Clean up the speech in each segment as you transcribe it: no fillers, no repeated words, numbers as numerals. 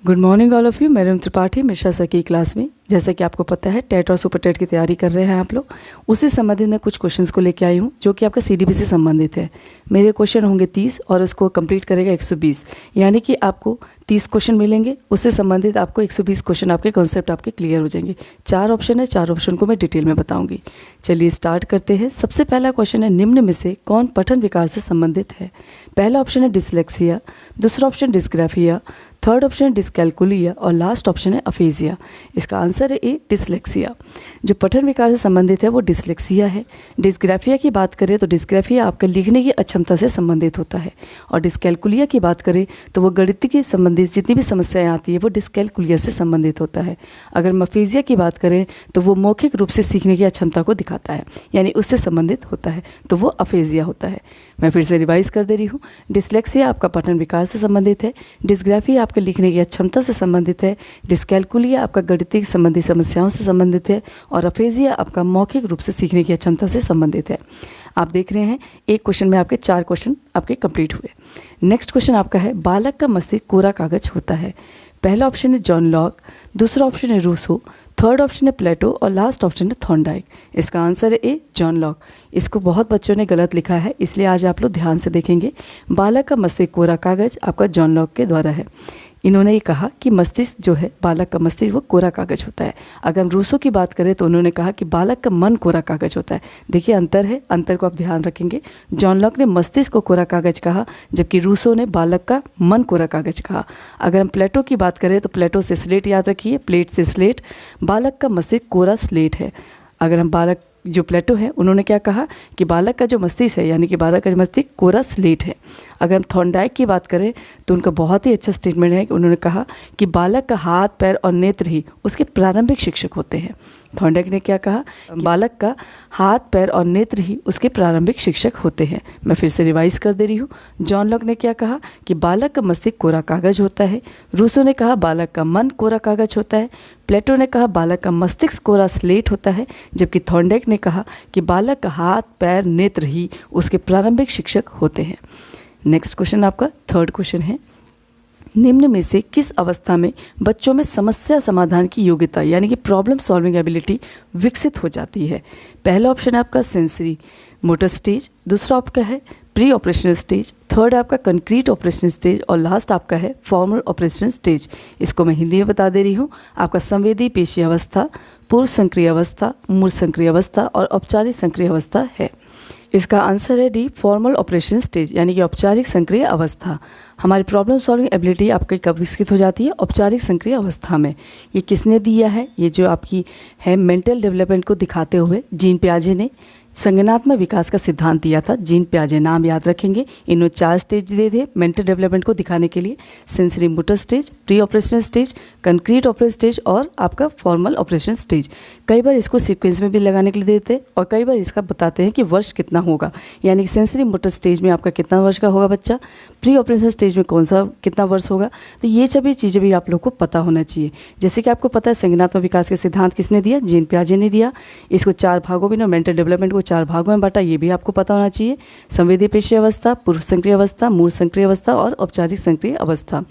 Good morning all of you. मैं Renu Tripathi Mishra sir की class में। जैसा कि आपको पता है टेट और सुपर टेट की तैयारी कर रहे हैं आप लोग, उससे संबंधित मैं कुछ क्वेश्चंस को लेके आई हूँ जो कि आपका सीडीपी से संबंधित है। मेरे क्वेश्चन होंगे 30 और उसको कंप्लीट करेगा 120, यानी कि आपको 30 क्वेश्चन मिलेंगे, उससे संबंधित आपको 120 क्वेश्चन आपके कॉन्सेप्ट आपके क्लियर हो जाएंगे। 4 ऑप्शन है, 4 ऑप्शन को मैं डिटेल में बताऊँगी। चलिए स्टार्ट करते हैं। सबसे पहला क्वेश्चन है, निम्न में से कौन पठन विकार से संबंधित है? पहला ऑप्शन है डिसलेक्सिया, दूसरा ऑप्शन डिस्ग्राफिया, थर्ड ऑप्शन है डिस्कैल्कुलिया और लास्ट ऑप्शन है अफेजिया। इसका आंसर है ए डिसलेक्सिया। जो पठन विकार से संबंधित है वो डिसलेक्सिया है। डिस्ग्राफिया की बात करें तो डिस्ग्राफिया आपका लिखने की अक्षमता से संबंधित होता है, और डिस्कैल्कुलिया की बात करें तो वो गणित की संबंधित जितनी भी समस्याएं आती है वो डिस्कैल्कुलिया से संबंधित होता है। अगर हम अफेजिया की बात करें तो वो मौखिक रूप से सीखने की अक्षमता को दिखाता है, यानी उससे संबंधित होता है, तो वो अफेजिया होता है। मैं फिर से रिवाइज कर दे रही हूँ। डिसलेक्सिया आपका पठन विकार से संबंधित है, डिस्ग्राफिया आपके लिखने की अक्षमता से संबंधित है, डिस्कैल्कुलिया आपका गणितीय संबंधी समस्याओं से संबंधित है, और अफेजिया आपका मौखिक रूप से सीखने की अक्षमता से संबंधित है। आप देख रहे हैं एक क्वेश्चन में आपके 4 क्वेश्चन आपके कंप्लीट हुए। नेक्स्ट क्वेश्चन आपका है, बालक का मस्तिष्क कोरा कागज होता है। पहला ऑप्शन है जॉन लॉक, दूसरा ऑप्शन है रूसो, थर्ड ऑप्शन है प्लेटो और लास्ट ऑप्शन है थॉर्नडाइक। इसका आंसर है ए जॉन लॉक। इसको बहुत बच्चों ने गलत लिखा है, इसलिए आज आप लोग ध्यान से देखेंगे। बालक का मस्तिष्क कोरा कागज आपका जॉन लॉक के द्वारा है। इन्होंने ये कहा कि मस्तिष्क जो है, बालक का मस्तिष्क वो कोरा कागज होता है। अगर हम रूसो की बात करें तो उन्होंने कहा कि बालक का मन कोरा कागज होता है। देखिए अंतर है, अंतर को आप ध्यान रखेंगे। जॉन लॉक ने मस्तिष्क को कोरा कागज कहा, जबकि रूसो ने बालक का मन कोरा कागज कहा। अगर हम प्लेटो की बात करें तो प्लेटो से स्लेट याद रखिए, प्लेट से स्लेट, बालक का मस्तिष्क कोरा स्लेट है। अगर हम बालक जो प्लेटो है उन्होंने क्या कहा कि बालक का जो मस्तिष्क है, यानी कि बालक का मस्तिष्क कोरा स्लेट है। अगर हम थॉर्नडाइक की बात करें तो उनका बहुत ही अच्छा स्टेटमेंट है कि उन्होंने कहा कि बालक का हाथ पैर और नेत्र ही उसके प्रारंभिक शिक्षक होते हैं। थॉर्नडाइक ने क्या कहा, बालक का हाथ पैर और नेत्र ही उसके प्रारंभिक शिक्षक होते हैं। मैं फिर से रिवाइज कर दे रही हूँ। जॉन लॉक ने क्या कहा कि बालक का मस्तिष्क कोरा कागज होता है, रूसो ने कहा बालक का मन कोरा कागज होता है, प्लेटो ने कहा बालक का मस्तिष्क कोरा स्लेट होता है, जबकि थॉर्नडाइक ने कहा कि बालक का हाथ पैर नेत्र ही उसके प्रारंभिक शिक्षक होते हैं। नेक्स्ट क्वेश्चन आपका थर्ड क्वेश्चन है, निम्न में से किस अवस्था में बच्चों में समस्या समाधान की योग्यता यानी कि प्रॉब्लम सॉल्विंग एबिलिटी विकसित हो जाती है? पहला ऑप्शन है आपका सेंसरी मोटर स्टेज, दूसरा आपका है प्री ऑपरेशनल स्टेज, थर्ड आपका कंक्रीट ऑपरेशनल स्टेज और लास्ट आपका है फॉर्मल ऑपरेशनल स्टेज। इसको मैं हिंदी में बता दे रही हूँ। आपका संवेदी पेशी अवस्था, पूर्व संक्रिय अवस्था, मूर्त संक्रिय अवस्था और औपचारिक संक्रिय अवस्था है। इसका आंसर है डी फॉर्मल ऑपरेशन स्टेज, यानी कि औपचारिक संक्रिय अवस्था। हमारी प्रॉब्लम सॉल्विंग एबिलिटी आपकी कब विकसित हो जाती है? औपचारिक संक्रिय अवस्था में। ये किसने दिया है? ये जो आपकी है मेंटल डेवलपमेंट को दिखाते हुए जीन पियाजे ने संज्ञानात्मक विकास का सिद्धांत दिया था। जीन पियाजे, नाम याद रखेंगे। इन्होंने 4 स्टेज दिए थे मेंटल डेवलपमेंट को दिखाने के लिए, sensory motor stage, pre operational stage, concrete operation stage और आपका फॉर्मल ऑपरेशन स्टेज। कई बार इसको सीक्वेंस में भी लगाने के लिए देते हैं और कई बार इसका बताते हैं कि वर्ष कितना होगा, यानी कि सेंसरी मोटर स्टेज में आपका कितना वर्ष का होगा बच्चा, प्री ऑपरेशन स्टेज में कौन सा कितना वर्ष होगा। तो ये सभी चीज़ें भी आप लोग को पता होना चाहिए। जैसे कि आपको पता है संज्ञानात्मक विकास के सिद्धांत किसने दिया? जीन पियाजे ने दिया। इसको 4 भागों में, मेंटल डेवलपमेंट 4 भागों में बांटा, ये भी आपको पता होना चाहिए। संवेदी पेशी अवस्था, पूर्व संक्रिय अवस्था, मूर्त संक्रिय अवस्था और औपचारिक संक्रिय अवस्था।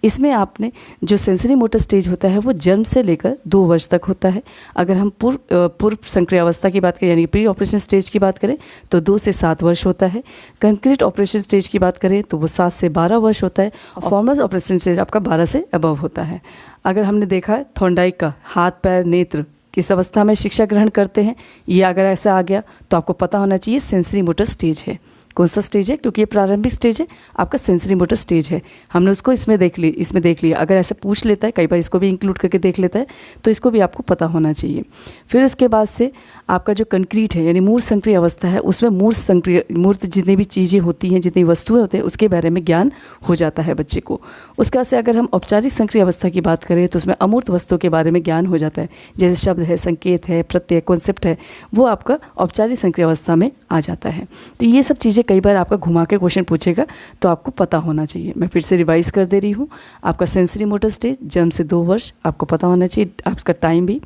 इसमें आपने जो सेंसरी मोटर स्टेज होता है वो जन्म से लेकर 2 वर्ष तक होता है। अगर हम पूर्व संक्रिय अवस्था की बात करें यानी प्री ऑपरेशन स्टेज की बात करें तो 2 से 7 वर्ष होता है। कंक्रीट ऑपरेशन स्टेज की बात करें तो वो 7 से 12 वर्ष होता है, और फॉर्मल ऑपरेशन स्टेज आपका 12 से अबव होता है। अगर हमने देखा है थॉर्नडाइक का हाथ पैर नेत्र किस अवस्था में शिक्षा ग्रहण करते हैं, ये अगर ऐसा आ गया तो आपको पता होना चाहिए सेंसरी मोटर स्टेज है। कौन सा स्टेज है? क्योंकि ये प्रारंभिक स्टेज है, आपका सेंसरी मोटर स्टेज है। हमने उसको इसमें देख लिया। अगर ऐसे पूछ लेता है, कई बार इसको भी इंक्लूड करके देख लेता है, तो इसको भी आपको पता होना चाहिए। फिर उसके बाद से आपका जो कंक्रीट है यानी मूर्त संक्रिय अवस्था है, उसमें मूर्त जितनी भी चीज़ें होती हैं, जितनी वस्तुएं होती हैं, उसके बारे में ज्ञान हो जाता है बच्चे को। उसके बाद से अगर हम औपचारिक संक्रिय अवस्था की बात करें तो उसमें अमूर्त वस्तुओं के बारे में ज्ञान हो जाता है। जैसे शब्द है, संकेत है, प्रत्यय, कॉन्सेप्ट है, वो आपका औपचारिक संक्रिय अवस्था में आ जाता है। तो ये सब चीज़ें लीजिए, कई बार आपका घुमा के क्वेश्चन पूछेगा तो आपको पता होना चाहिए। मैं फिर से रिवाइज कर दे रही हूँ। आपका सेंसरी मोटर स्टेज जन्म से 2 वर्ष, आपको पता होना चाहिए आपका टाइम भी।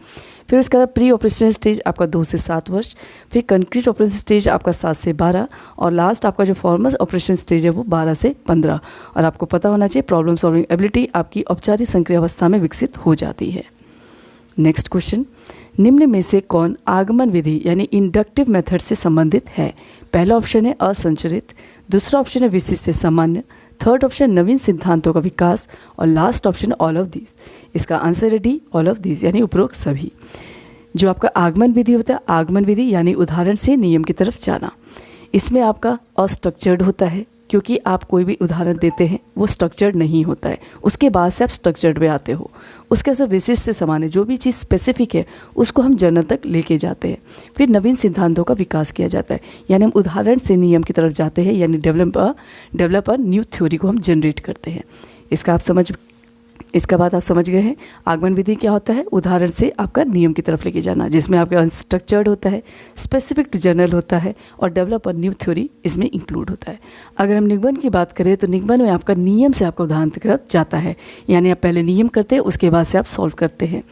फिर उसके बाद प्री ऑपरेशन स्टेज आपका 2 से 7 वर्ष, फिर कंक्रीट ऑपरेशन स्टेज आपका 7 से 12, और लास्ट आपका जो फॉर्मल ऑपरेशन स्टेज है वो 12 से 15। और आपको पता होना चाहिए प्रॉब्लम सॉल्विंग एबिलिटी आपकी औपचारिक संक्रिय अवस्था में विकसित हो जाती है। नेक्स्ट क्वेश्चन, निम्न में से कौन आगमन विधि यानी इंडक्टिव मेथड से संबंधित है? पहला ऑप्शन है असंरचित, दूसरा ऑप्शन है विशिष्ट से सामान्य, थर्ड ऑप्शन नवीन सिद्धांतों का विकास, और last option all of these. इसका आंसर है डी, ऑल ऑफ दीज, यानी उपरोक्त सभी। जो आपका आगमन विधि होता है, आगमन विधि यानी उदाहरण से नियम की तरफ जाना, इसमें आपका अस्ट्रक्चर्ड होता है, क्योंकि आप कोई भी उदाहरण देते हैं वो स्ट्रक्चर्ड नहीं होता है, उसके बाद से आप स्ट्रक्चर्ड में आते हो। उसके साथ विशिष्ट से समान, जो भी चीज़ स्पेसिफिक है उसको हम जनरल तक लेके जाते हैं। फिर नवीन सिद्धांतों का विकास किया जाता है, यानी हम उदाहरण से नियम की तरफ जाते हैं, यानी डेवलप न्यू थ्योरी को हम जनरेट करते हैं। इसका बाद आप समझ गए हैं आगमन विधि क्या होता है, उदाहरण से आपका नियम की तरफ लेके जाना, जिसमें आपका अनस्ट्रक्चर्ड होता है, स्पेसिफिक टू जनरल होता है, और डेवलप न्यू थ्योरी इसमें इंक्लूड होता है। अगर हम निगमन की बात करें तो निगमन में आपका नियम से आपका उदाहरण की तरफ जाता है, यानी आप पहले नियम करते हैं उसके बाद से आप सॉल्व करते हैं।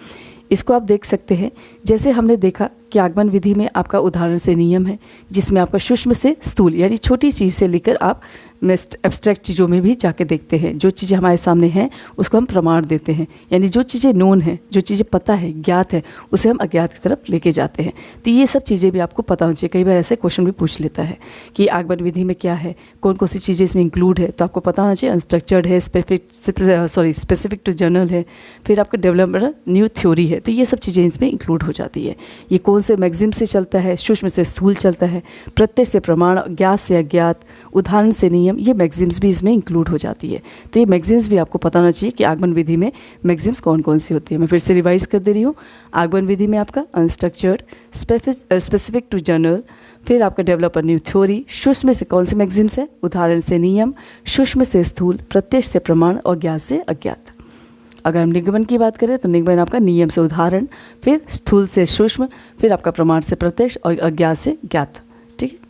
इसको आप देख सकते हैं, जैसे हमने देखा कि आगमन विधि में आपका उदाहरण से नियम है, जिसमें आपका सूक्ष्म से स्थूल यानी छोटी चीज़ से लेकर आप एब्स्ट्रैक्ट चीज़ों में भी जाके देखते हैं। जो चीज़ें हमारे सामने हैं उसको हम प्रमाण देते हैं, यानी जो चीज़ें नोन है, जो चीज़ें पता है, ज्ञात है, उसे हम अज्ञात की तरफ लेके जाते हैं। तो ये सब चीज़ें भी आपको पता होनी चाहिए। कई बार ऐसे क्वेश्चन भी पूछ लेता है कि आगमन विधि में क्या है, कौन कौन सी चीज़ें इसमें इंक्लूड है, तो आपको पता होना चाहिए अनस्ट्रक्चर्ड है, स्पेसिफिक टू जनरल है, फिर आपका डेवलपमेंट न्यू थ्योरी है, तो ये सब चीज़ें इसमें इंक्लूड हो जाती है। ये कौन से मैक्सिम से चलता है, सूक्ष्म से स्थूल चलता है, प्रत्यय से प्रमाण, ज्ञात से अज्ञात, उदाहरण से नियम, ये मैक्सिम्स भी इसमें इंक्लूड हो जाती है। तो ये मैक्सिम्स भी आपको पता होना चाहिए कि आगमन विधि में मैक्सिम्स कौन कौन सी होती है। मैं फिर से रिवाइज कर दे रही हूँ। आगमन विधि में आपका अनस्ट्रक्चर्ड, स्पेसिफिक टू जनरल, फिर आपका डेवलप न्यू थ्योरी, सूक्ष्म से कौन से मैक्सिम्स है, उदाहरण से नियम, सूक्ष्म से स्थूल, प्रत्यक्ष से प्रमाण, और ज्ञात से अज्ञात। अगर हम निगमन की बात करें तो निगमन आपका नियम से उदाहरण, फिर स्थूल से सूक्ष्म, फिर आपका प्रमाण से प्रत्यक्ष, और अज्ञात से ज्ञात। ठीक है।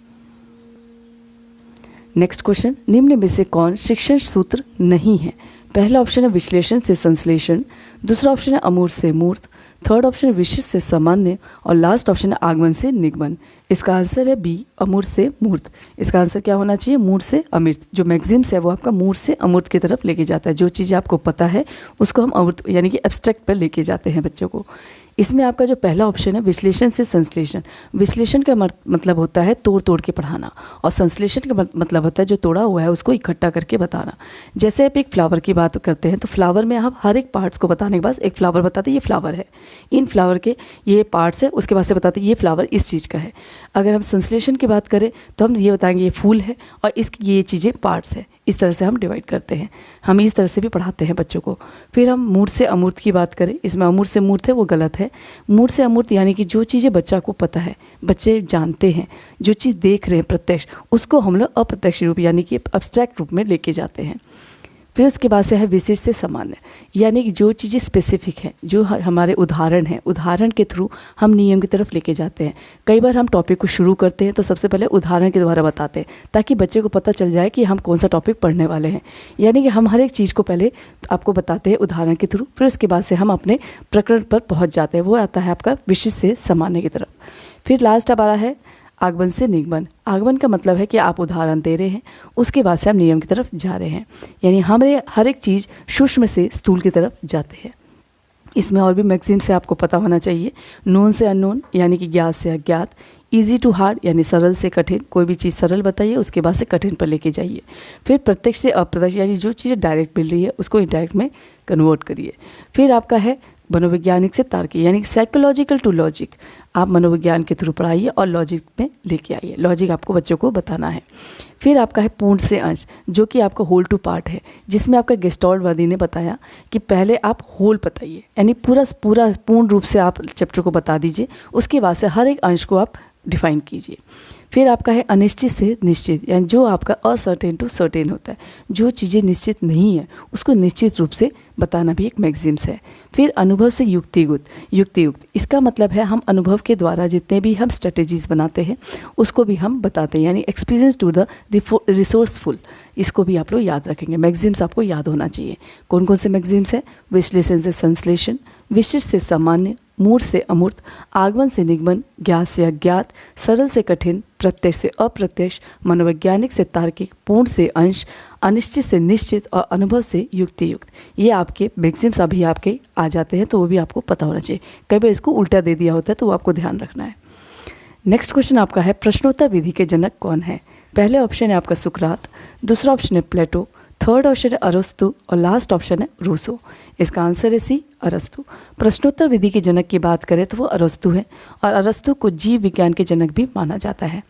नेक्स्ट क्वेश्चन, निम्न में से कौन शिक्षण सूत्र नहीं है? पहला ऑप्शन है विश्लेषण से संश्लेषण, दूसरा ऑप्शन है अमूर्त से मूर्त, थर्ड ऑप्शन है विशिष्ट से सामान्य, और लास्ट ऑप्शन है आगमन से निगमन। इसका आंसर है बी, अमूर्त से मूर्त। इसका आंसर क्या होना चाहिए, मूर्त से अमूर्त। जो मैक्सिम्स है वो आपका मूर्त से अमूर्त की तरफ लेके जाता है। जो चीज़ें आपको पता है उसको हम अमूर्त यानी कि एब्स्ट्रैक्ट पर लेके जाते हैं बच्चों को। इसमें आपका जो पहला ऑप्शन है विश्लेषण से संश्लेषण, विश्लेषण का मतलब होता है तोड़ तोड़ के पढ़ाना, और संश्लेषण का मतलब होता है जो तोड़ा हुआ है उसको इकट्ठा करके बताना। जैसे आप एक फ्लावर की बात करते हैं तो फ्लावर में आप हर एक पार्ट्स को बताने के बाद एक फ्लावर बताते हैं ये फ्लावर है, इन फ्लावर के ये पार्ट्स है, उसके बाद से बताते हैं ये फ्लावर इस चीज़ का है। अगर हम संश्लेषण की बात करें तो हम ये बताएंगे ये फूल है और इसकी ये चीज़ें पार्ट्स है। इस तरह से हम डिवाइड करते हैं, हम इस तरह से भी पढ़ाते हैं बच्चों को। फिर हम मूर्त से अमूर्त की बात करें, इसमें अमूर्त से मूर्त है वो गलत है। मूर्त से अमूर्त यानी कि जो चीज़ें बच्चा को पता है, बच्चे जानते हैं, जो चीज़ देख रहे हैं प्रत्यक्ष, उसको हम लोग अप्रत्यक्ष रूप यानी कि अब्स्ट्रैक्ट रूप में लेके जाते हैं। फिर उसके बाद से है विशेष से सामान्य, यानी कि जो चीज़ें स्पेसिफिक हैं, जो हमारे उदाहरण हैं, उदाहरण के थ्रू हम नियम की तरफ लेके जाते हैं। कई बार हम टॉपिक को शुरू करते हैं तो सबसे पहले उदाहरण के द्वारा बताते हैं ताकि बच्चे को पता चल जाए कि हम कौन सा टॉपिक पढ़ने वाले हैं। यानी कि हम हर एक चीज़ को पहले आपको बताते हैं उदाहरण के थ्रू, फिर उसके बाद से हम अपने प्रकरण पर पहुँच जाते हैं। वो आता है आपका विशिष्ट से सामान्य की तरफ। फिर लास्ट अब आ रहा है आगमन से निगमन। आगमन का मतलब है कि आप उदाहरण दे रहे हैं, उसके बाद से आप नियम की तरफ जा रहे हैं, यानी हमारे हर एक चीज़ सूक्ष्म से स्थूल की तरफ जाते हैं। इसमें और भी मैक्सिम से आपको पता होना चाहिए, नोन से अननोन यानी कि ज्ञात से अज्ञात, ईजी टू हार्ड यानी सरल से कठिन, कोई भी चीज़ सरल बताइए उसके बाद से कठिन पर लेके जाइए। फिर प्रत्यक्ष से अप्रत्यक्ष यानी जो चीज़ें डायरेक्ट मिल रही है उसको इनडायरेक्ट में कन्वर्ट करिए। फिर आपका है मनोवैज्ञानिक से तार्किक यानी साइकोलॉजिकल टू लॉजिक, आप मनोविज्ञान के थ्रू पढ़ाइए और लॉजिक में लेके आइए, लॉजिक आपको बच्चों को बताना है। फिर आपका है पूर्ण से अंश, जो कि आपका होल टू पार्ट है, जिसमें आपका गेस्टॉल्ड वादी ने बताया कि पहले आप होल बताइए, यानी पूर्ण रूप से आप चैप्टर को बता दीजिए, उसके बाद से हर एक अंश को आप डिफाइन कीजिए। फिर आपका है अनिश्चित से निश्चित, यानी जो आपका असर्टेन टू सर्टेन होता है, जो चीज़ें निश्चित नहीं है उसको निश्चित रूप से बताना भी एक मैक्सिम्स है। फिर अनुभव से युक्तियुक्त, इसका मतलब है हम अनुभव के द्वारा जितने भी हम स्ट्रेटेजीज बनाते हैं उसको भी हम बताते हैं, यानी एक्सपीरियंस टू द रिसोर्सफुल, इसको भी आप लोग याद रखेंगे। मैक्सिम्स आपको याद होना चाहिए। कौन कौन से मैक्सिम्स है? विश्लेषण से संश्लेषण, विशिष्ट से सामान्य, मूर्त से अमूर्त, आगमन से निगमन, ज्ञात से अज्ञात, सरल से कठिन, प्रत्यक्ष से अप्रत्यक्ष, मनोवैज्ञानिक से तार्किक, पूर्ण से अंश, अनिश्चित से निश्चित और अनुभव से युक्तियुक्त। ये आपके मैक्सिम्स अभी आपके आ जाते हैं तो वो भी आपको पता होना चाहिए। कई बार इसको उल्टा दे दिया होता है तो वो आपको ध्यान रखना है। नेक्स्ट क्वेश्चन आपका है प्रश्नोत्तर विधि के जनक कौन है? पहले ऑप्शन है आपका सुकरात, दूसरा ऑप्शन है प्लेटो, थर्ड ऑप्शन है अरस्तु और लास्ट ऑप्शन है रूसो। इसका आंसर है सी, अरस्तु। प्रश्नोत्तर विधि के जनक की बात करें तो वो अरस्तु है और अरस्तु को जीव विज्ञान के जनक भी माना जाता है।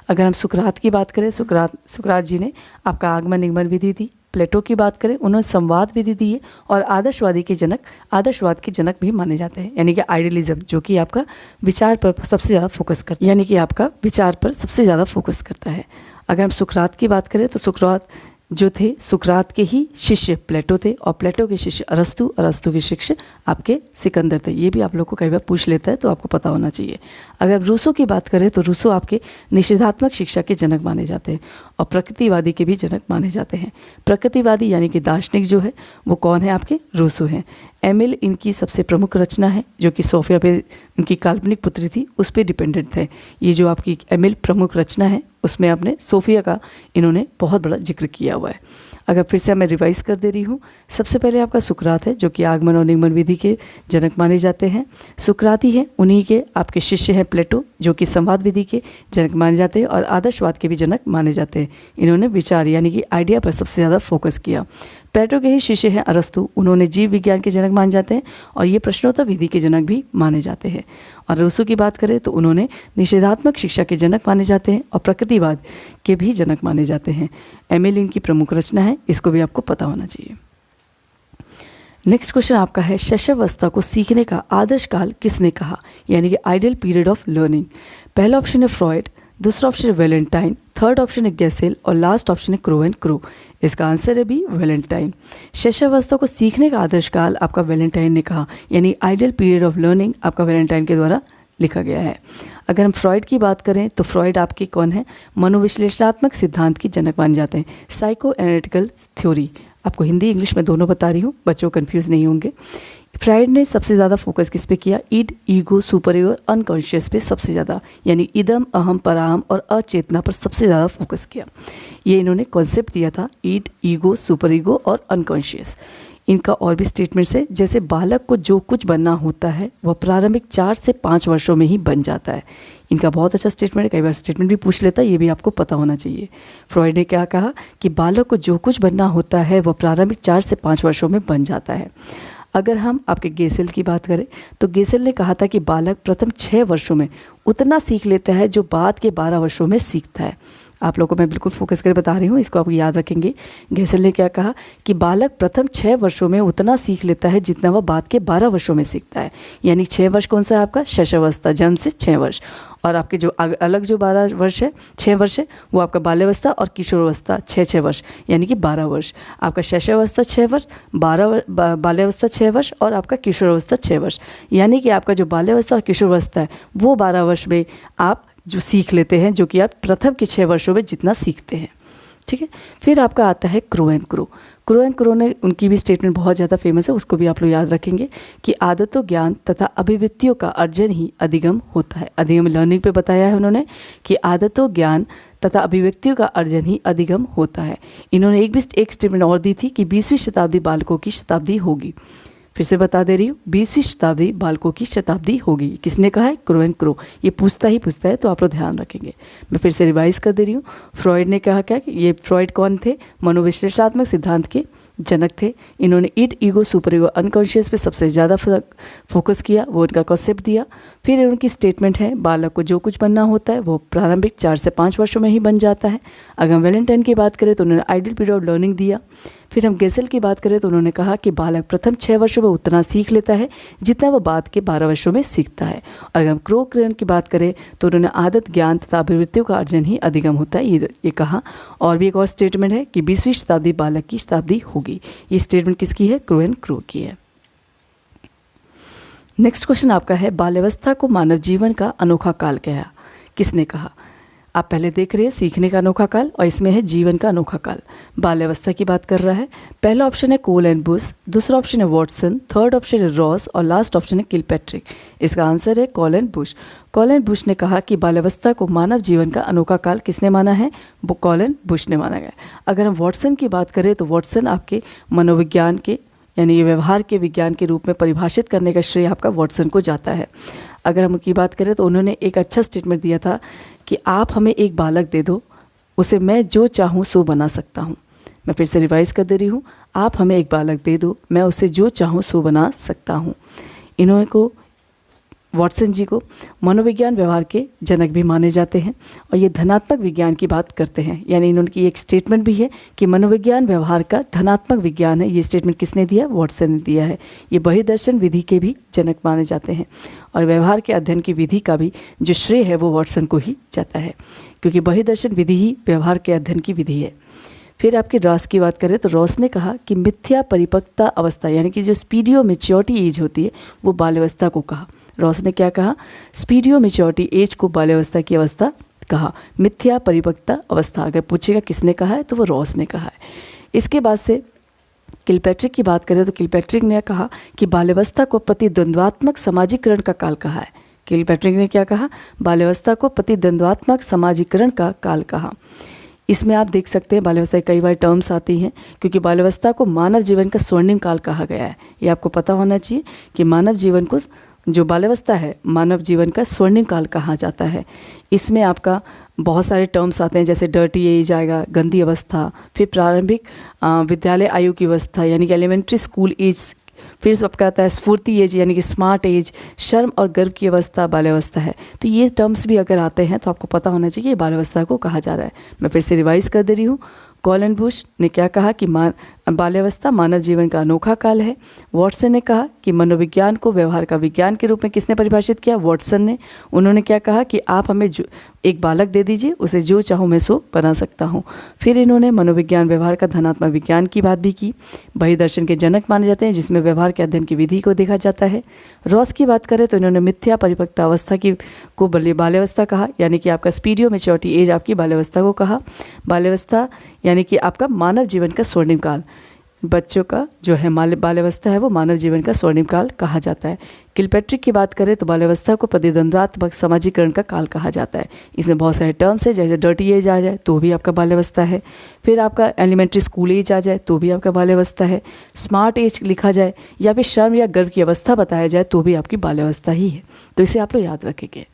अगर हम सुकरात की बात करें, सुकरात जी ने आपका आगमन निगमन विधि दी। प्लेटो की बात करें, उन्होंने संवाद विधि दी है और आदर्शवाद के जनक भी माने जाते हैं, यानी कि आइडियलिज्म, जो कि आपका विचार पर सबसे ज़्यादा फोकस करता है। अगर हम सुकरात की बात करें तो सुकरात जो थे, सुकरात के ही शिष्य प्लेटो थे और प्लेटो के शिष्य अरस्तु के शिष्य आपके सिकंदर थे। ये भी आप लोग को कई बार पूछ लेता है तो आपको पता होना चाहिए। अगर रूसो की बात करें तो रूसो आपके निषेधात्मक शिक्षा के जनक माने जाते हैं और प्रकृतिवादी के भी जनक माने जाते हैं। प्रकृतिवादी यानी कि दार्शनिक जो है वो कौन है? आपके रूसो हैं। एमिल इनकी सबसे प्रमुख रचना है, जो कि सोफिया पे उनकी काल्पनिक पुत्री थी उस पर डिपेंडेंट थे। ये जो आपकी एमिल प्रमुख रचना है उसमें आपने सोफिया का इन्होंने बहुत बड़ा जिक्र किया हुआ है। अगर फिर से मैं रिवाइज कर दे रही हूँ, सबसे पहले आपका सुकरात है जो कि आगमन और निगमन विधि के जनक माने जाते हैं। सुकराती है, उन्हीं के आपके शिष्य हैं प्लेटो जो कि संवाद विधि के जनक माने जाते हैं और आदर्शवाद के भी जनक माने जाते हैं। इन्होंने विचार यानी कि आइडिया पर सबसे ज़्यादा फोकस किया। प्लेटो के ही शिष्य हैं अरस्तु, उन्होंने जीव विज्ञान के जनक माने जाते हैं और ये प्रश्नोत्तर विधि के जनक भी माने जाते हैं। और रूसो की बात करें तो उन्होंने निषेधात्मक शिक्षा के जनक माने जाते हैं और प्रकृतिवाद के भी जनक माने जाते हैं। एमिल इनकी प्रमुख रचना है, इसको भी आपको पता होना चाहिए। नेक्स्ट क्वेश्चन आपका है शैशवावस्था को सीखने का आदर्श काल किसने कहा, यानी कि आइडियल पीरियड ऑफ लर्निंग। पहला ऑप्शन है फ्रॉइड, दूसरा ऑप्शन है वैलेंटाइन, थर्ड ऑप्शन है गेसेल और लास्ट ऑप्शन है क्रो एंड क्रो। इसका आंसर है भी वैलेंटाइन। शैशवावस्था को सीखने का आदर्श काल आपका वैलेंटाइन ने कहा, यानी आइडियल पीरियड ऑफ लर्निंग आपका वैलेंटाइन के द्वारा लिखा गया है। अगर हम फ्रॉइड की बात करें तो फ्रॉइड आपके कौन है? मनोविश्लेषणात्मक सिद्धांत की जनक माने जाते हैं, साइको एनालिटिकल थ्योरी। आपको हिंदी इंग्लिश में दोनों बता रही हूँ, बच्चों कंफ्यूज नहीं होंगे। फ्राइड ने सबसे ज़्यादा फोकस किस पे किया? ईड, ईगो, सुपर ईगो, अनकॉन्शियस पे सबसे ज़्यादा, यानी इदम, अहम, पराहम और अचेतना पर सबसे ज़्यादा फोकस किया। ये इन्होंने कॉन्सेप्ट दिया था, ईड, ईगो, सुपर ईगो और अनकॉन्शियस। इनका और भी स्टेटमेंट्स है, जैसे बालक को जो कुछ बनना होता है वह प्रारंभिक 4 से 5 वर्षों में ही बन जाता है। इनका बहुत अच्छा स्टेटमेंट है, कई बार स्टेटमेंट भी पूछ लेता है, ये भी आपको पता होना चाहिए। फ्रॉइड ने क्या कहा कि बालक को जो कुछ बनना होता है वह प्रारंभिक 4 से 5 वर्षों में बन जाता है। अगर हम आपके गेसेल की बात करें तो गेसेल ने कहा था कि बालक प्रथम 6 वर्षों में उतना सीख लेता है जो बाद के 12 वर्षों में सीखता है। आप लोगों को मैं बिल्कुल फोकस कर बता रही हूँ, इसको आप याद रखेंगे। गेसेल ने क्या कहा कि बालक प्रथम 6 वर्षों में उतना सीख लेता है जितना वह बाद के 12 वर्षों में सीखता है। यानी 6 वर्ष कौन सा है आपका? शैशवावस्था, जन्म से 6 वर्ष। और आपके जो अलग जो 12 वर्ष है, 6 वर्ष है, वो आपका बाल्यावस्था और किशोरावस्था 6 वर्ष, यानी कि 12 वर्ष। आपका शैशवावस्था 6 वर्ष, बाल्यावस्था 6 वर्ष और आपका किशोरावस्था 6 वर्ष। यानी कि आपका जो बाल्यावस्था और किशोरावस्था है वो 12 वर्ष में आप जो सीख लेते हैं, जो कि आप प्रथम के 6 वर्षों में जितना सीखते हैं। ठीक है। फिर आपका आता है क्रो एंड क्रो ने उनकी भी स्टेटमेंट बहुत ज़्यादा फेमस है, उसको भी आप लोग याद रखेंगे कि आदतों, ज्ञान तथा अभिव्यक्तियों का अर्जन ही अधिगम होता है। अधिगम लर्निंग पे बताया है उन्होंने कि आदतों, ज्ञान तथा अभिव्यक्तियों का अर्जन ही अधिगम होता है। इन्होंने एक स्टेटमेंट और दी थी कि 20वीं शताब्दी बालकों की शताब्दी होगी। फिर से बता दे रही हूँ, 20वीं शताब्दी बालकों की शताब्दी होगी। किसने कहा है? Crow and crow. ये पूछता है तो आप लोग ध्यान रखेंगे। मैं फिर से रिवाइज कर दे रही हूँ। फ्रॉइड ने कहा क्या कि ये फ्रॉइड कौन थे? मनोविश्लेषणात्मक सिद्धांत के जनक थे। इन्होंने id, ego, super ego, unconscious पे सबसे ज़्यादा फोकस किया, वो उनका कॉन्सेप्ट दिया। फिर उनकी स्टेटमेंट है, बालक को जो कुछ बनना होता है वो प्रारंभिक 4 से 5 वर्षों में ही बन जाता है। अगर हम वैलेंटाइन की बात करें तो उन्होंने आइडियल पीरियड ऑफ लर्निंग दिया। फिर हम गेसेल की बात करें तो उन्होंने कहा कि बालक प्रथम 6 वर्षों में उतना सीख लेता है जितना वह बाद के 12 वर्षों में सीखता है। और अगर हम क्रो-क्रेन की बात करें तो उन्होंने आदत, ज्ञान तथा अभिवृत्तियों का अर्जन ही अधिगम होता है, ये कहा। और भी एक और स्टेटमेंट है कि 20वीं शताब्दी बालक की शताब्दी होगी। ये स्टेटमेंट किसकी है? क्रो एंड क्रो की है। नेक्स्ट क्वेश्चन आपका है, बाल्यावस्था को मानव जीवन का अनोखा काल कहा, किसने कहा? आप पहले देख रहे हैं सीखने का अनोखा काल और इसमें है जीवन का अनोखा काल। बाल्यावस्था की बात कर रहा है। पहला ऑप्शन है कोल एंड बुश, दूसरा ऑप्शन है वॉटसन, थर्ड ऑप्शन है रॉस और लास्ट ऑप्शन है किलपैट्रिक। इसका आंसर है call and Bush. Call and Bush ने कहा कि बाल्यावस्था को मानव जीवन का अनोखा काल किसने माना है? वो कॉल एंड बुश ने माना गया। अगर हम वॉटसन की बात करें तो वॉटसन आपके मनोविज्ञान के यानी ये व्यवहार के विज्ञान के रूप में परिभाषित करने का श्रेय आपका वॉटसन को जाता है। अगर हम उनकी बात करें तो उन्होंने एक अच्छा स्टेटमेंट दिया था कि आप हमें एक बालक दे दो, उसे मैं जो चाहूँ सो बना सकता हूँ। मैं फिर से रिवाइज कर दे रही हूँ, आप हमें एक बालक दे दो, मैं उसे जो चाहूँ सो बना सकता हूँ। इन्होंने को वॉटसन जी को मनोविज्ञान व्यवहार के जनक भी माने जाते हैं और ये धनात्मक विज्ञान की बात करते हैं। यानी इन्होंने एक स्टेटमेंट भी है कि मनोविज्ञान व्यवहार का धनात्मक विज्ञान है। ये स्टेटमेंट किसने दिया? वॉटसन ने दिया है। ये बहिर्दर्शन विधि के भी जनक माने जाते हैं और व्यवहार के अध्ययन की विधि का भी जो श्रेय है वो वॉटसन को ही जाता है, क्योंकि बहिर्दर्शन विधि ही व्यवहार के अध्ययन की विधि है। फिर आपके रॉस की बात करें तो रॉस ने कहा कि मिथ्या परिपक्वता अवस्था यानी कि जो स्पीडियो मैच्योरिटी एज होती है वो बाल्यावस्था को कहा। रॉस ने क्या कहा? स्पीडियो मैच्योरिटी एज को बाल्यावस्था की अवस्था कहा। मिथ्या परिपक्वता अवस्था अगर पूछेगा किसने कहा है तो वो रॉस ने कहा है। इसके बाद से किलपैट्रिक की बात करें तो किलपैट्रिक ने कहा कि बाल्यावस्था को प्रतिद्वंद्वात्मक सामाजिकरण का काल कहा है। किलपैट्रिक ने क्या कहा? बाल्यावस्था को प्रतिद्वंद्वात्मक सामाजिकरण का काल कहा। इसमें आप देख सकते हैं बाल्यावस्था कई बार टर्म्स आती हैं, क्योंकि बाल्यावस्था को मानव जीवन का स्वर्णिम काल कहा गया है। ये आपको पता होना चाहिए कि मानव जीवन को जो बाल्यावस्था है मानव जीवन का स्वर्णिम काल कहा जाता है। इसमें आपका बहुत सारे टर्म्स आते हैं, जैसे डर्टी एज आएगा, गंदी अवस्था, फिर प्रारंभिक विद्यालय आयु की अवस्था यानी कि एलिमेंट्री स्कूल एज, फिर आपका आता है स्फूर्ति एज यानी कि स्मार्ट एज, शर्म और गर्व की अवस्था बाल्यावस्था है। तो ये टर्म्स भी अगर आते हैं तो आपको पता होना चाहिए कि बाल्यावस्था को कहा जा रहा है। मैं फिर से रिवाइज कर दे रही हूँ। कॉल एंड बुश ने क्या कहा कि बाल्यावस्था मानव जीवन का अनोखा काल है। वॉटसन ने कहा कि मनोविज्ञान को व्यवहार का विज्ञान के रूप में किसने परिभाषित किया? वॉटसन ने। उन्होंने क्या कहा कि आप हमें एक बालक दे दीजिए, उसे जो चाहूँ मैं सो बना सकता हूँ। फिर इन्होंने मनोविज्ञान व्यवहार का धनात्मक विज्ञान की बात भी की। बहिर्दर्शन के जनक माने जाते हैं जिसमें व्यवहार के अध्ययन की विधि को देखा जाता है। रॉस की बात करें तो इन्होंने मिथ्या परिपक्वता अवस्था को बाल्यावस्था कहा, यानी कि आपका स्पीडियो मैच्योरिटी एज आपकी बाल्यावस्था को कहा। बाल्यावस्था यानी कि आपका मानव जीवन का स्वर्णिम काल, बच्चों का जो है बाल्यावस्था है वो मानव जीवन का स्वर्णिम काल कहा जाता है। किलपैट्रिक की बात करें तो बाल्यावस्था को प्रतिद्वंद्वात्मक सामाजिकरण का काल कहा जाता है। इसमें बहुत सारे टर्म्स है, जैसे डर्टी एज आ जाए तो भी आपका बाल्यावस्था है, फिर आपका एलिमेंट्री स्कूल एज आ जाए तो भी आपका बाल्यावस्था है, स्मार्ट एज लिखा जाए या फिर शर्म या गर्व की अवस्था बताया जाए तो भी आपकी बाल्यावस्था ही है। तो इसे आप लोग याद रखेंगे।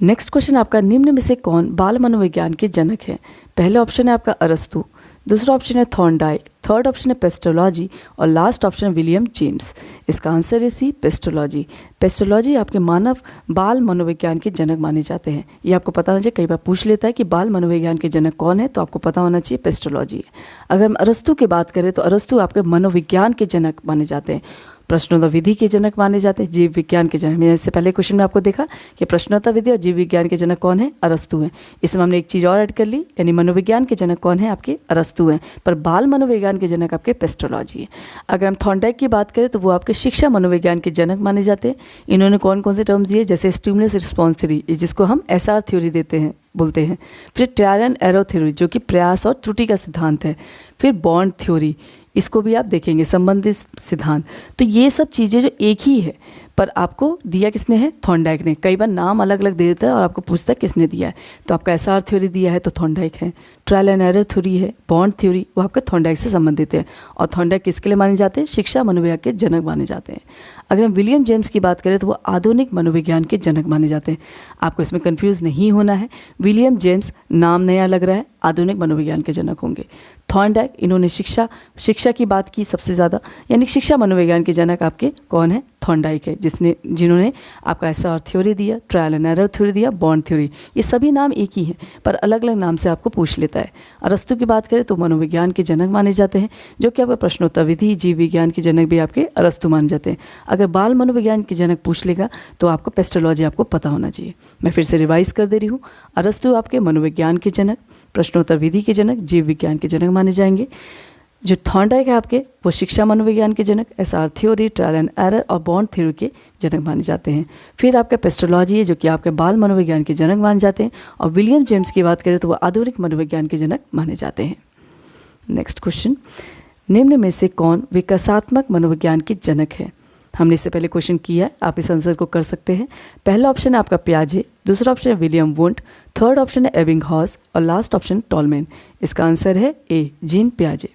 नेक्स्ट क्वेश्चन आपका, निम्न में से कौन बाल मनोविज्ञान के जनक है? पहला ऑप्शन है आपका अरस्तु, दूसरा ऑप्शन है थॉर्नडाइक, थर्ड ऑप्शन है पेस्टोलॉजी और लास्ट ऑप्शन है विलियम जेम्स। इसका आंसर है सी, पेस्टोलॉजी। पेस्टोलॉजी आपके मानव बाल मनोविज्ञान के जनक माने जाते हैं। ये आपको पता होना चाहिए, कई बार पूछ लेता है कि बाल मनोविज्ञान के जनक कौन है, तो आपको पता होना चाहिए पेस्टोलॉजी। अगर हम अरस्तु की बात करें तो अरस्तु आपके मनोविज्ञान के जनक माने जाते हैं, प्रश्नोत्तर विधि के जनक माने जाते हैं, जीव विज्ञान के जनक। मैंने इससे पहले क्वेश्चन में आपको देखा कि प्रश्नोत्तर विधि और जीव विज्ञान के जनक कौन है? अरस्तु हैं। इसमें हमने एक चीज़ और ऐड कर ली, यानी मनोविज्ञान के जनक कौन है? आपके अरस्तु हैं, पर बाल मनोविज्ञान के जनक आपके पेस्टोलॉजी है। अगर हम थॉर्नडाइक की बात करें तो वो आपके शिक्षा मनोविज्ञान के जनक माने जाते हैं। इन्होंने कौन कौन से टर्म्स दिए, जैसे स्टिमुलस रिस्पॉन्स थ्योरी, जिसको हम SR थ्योरी बोलते हैं, फिर ट्रायल एंड एरर थ्योरी जो कि प्रयास और त्रुटि का सिद्धांत है, फिर बॉन्ड थ्योरी, इसको भी आप देखेंगे, संबंधित सिद्धांत। तो ये सब चीज़ें जो एक ही है, पर आपको दिया किसने है? थॉर्नडाइक ने। कई बार नाम अलग अलग दे देता है और आपको पूछता है किसने दिया है। तो आपका एसआर थ्योरी दिया है तो थॉर्नडाइक है। ट्रायल एंड एरर थ्योरी है, बॉन्ड थ्योरी, वो आपका थॉर्नडाइक से संबंधित है। और थॉर्नडाइक किसके लिए माने जाते हैं? शिक्षा मनोविज्ञान के जनक माने जाते हैं। अगर हम विलियम जेम्स की बात करें तो वो आधुनिक मनोविज्ञान के जनक माने जाते हैं। आपको इसमें कंफ्यूज नहीं होना है। विलियम जेम्स नाम नया लग रहा है, आधुनिक मनोविज्ञान के जनक होंगे। थॉर्नडाइक, इन्होंने शिक्षा की बात की सबसे ज़्यादा, यानी शिक्षा मनोविज्ञान के जनक आपके कौन है? थॉर्नडाइक है, जिन्होंने आपका एसआर थ्योरी दिया, ट्रायल एंड एरर थ्योरी दिया, बॉन्ड थ्योरी। ये सभी नाम एक ही हैं पर अलग अलग नाम से आपको पूछ लेता है। अरस्तु की बात करें तो मनोविज्ञान के जनक माने जाते हैं, जो कि आपका प्रश्नोत्तर विधि, जीव विज्ञान के जनक भी आपके अरस्तु माने जाते हैं। अगर बाल मनोविज्ञान के जनक पूछ लेगा तो आपको पेस्टोलॉजी आपको पता होना चाहिए। मैं फिर से रिवाइज कर दे रही हूँ। अरस्तु आपके मनोविज्ञान के जनक, प्रश्नोत्तर विधि के जनक, जीव विज्ञान के जनक माने जाएंगे। जो थॉर्नडाइक है आपके, वो शिक्षा मनोविज्ञान के जनक, SR theory, trial and error और बॉन्ड थ्योरी के जनक माने जाते हैं। फिर आपका पेस्टोलॉजी है, जो कि आपके बाल मनोविज्ञान के जनक माने जाते हैं। और विलियम जेम्स की बात करें तो वो आधुनिक मनोविज्ञान के जनक माने जाते हैं। नेक्स्ट क्वेश्चन, निम्न में से कौन विकासात्मक मनोविज्ञान के जनक है? हमने इससे पहले क्वेश्चन किया है, आप इस आंसर को कर सकते हैं। पहला ऑप्शन है आपका पियाजे, दूसरा ऑप्शन है विलियम वुंट, थर्ड ऑप्शन है एबिंगहॉस और लास्ट ऑप्शन टॉलमैन। इसका आंसर है ए, जीन पियाजे।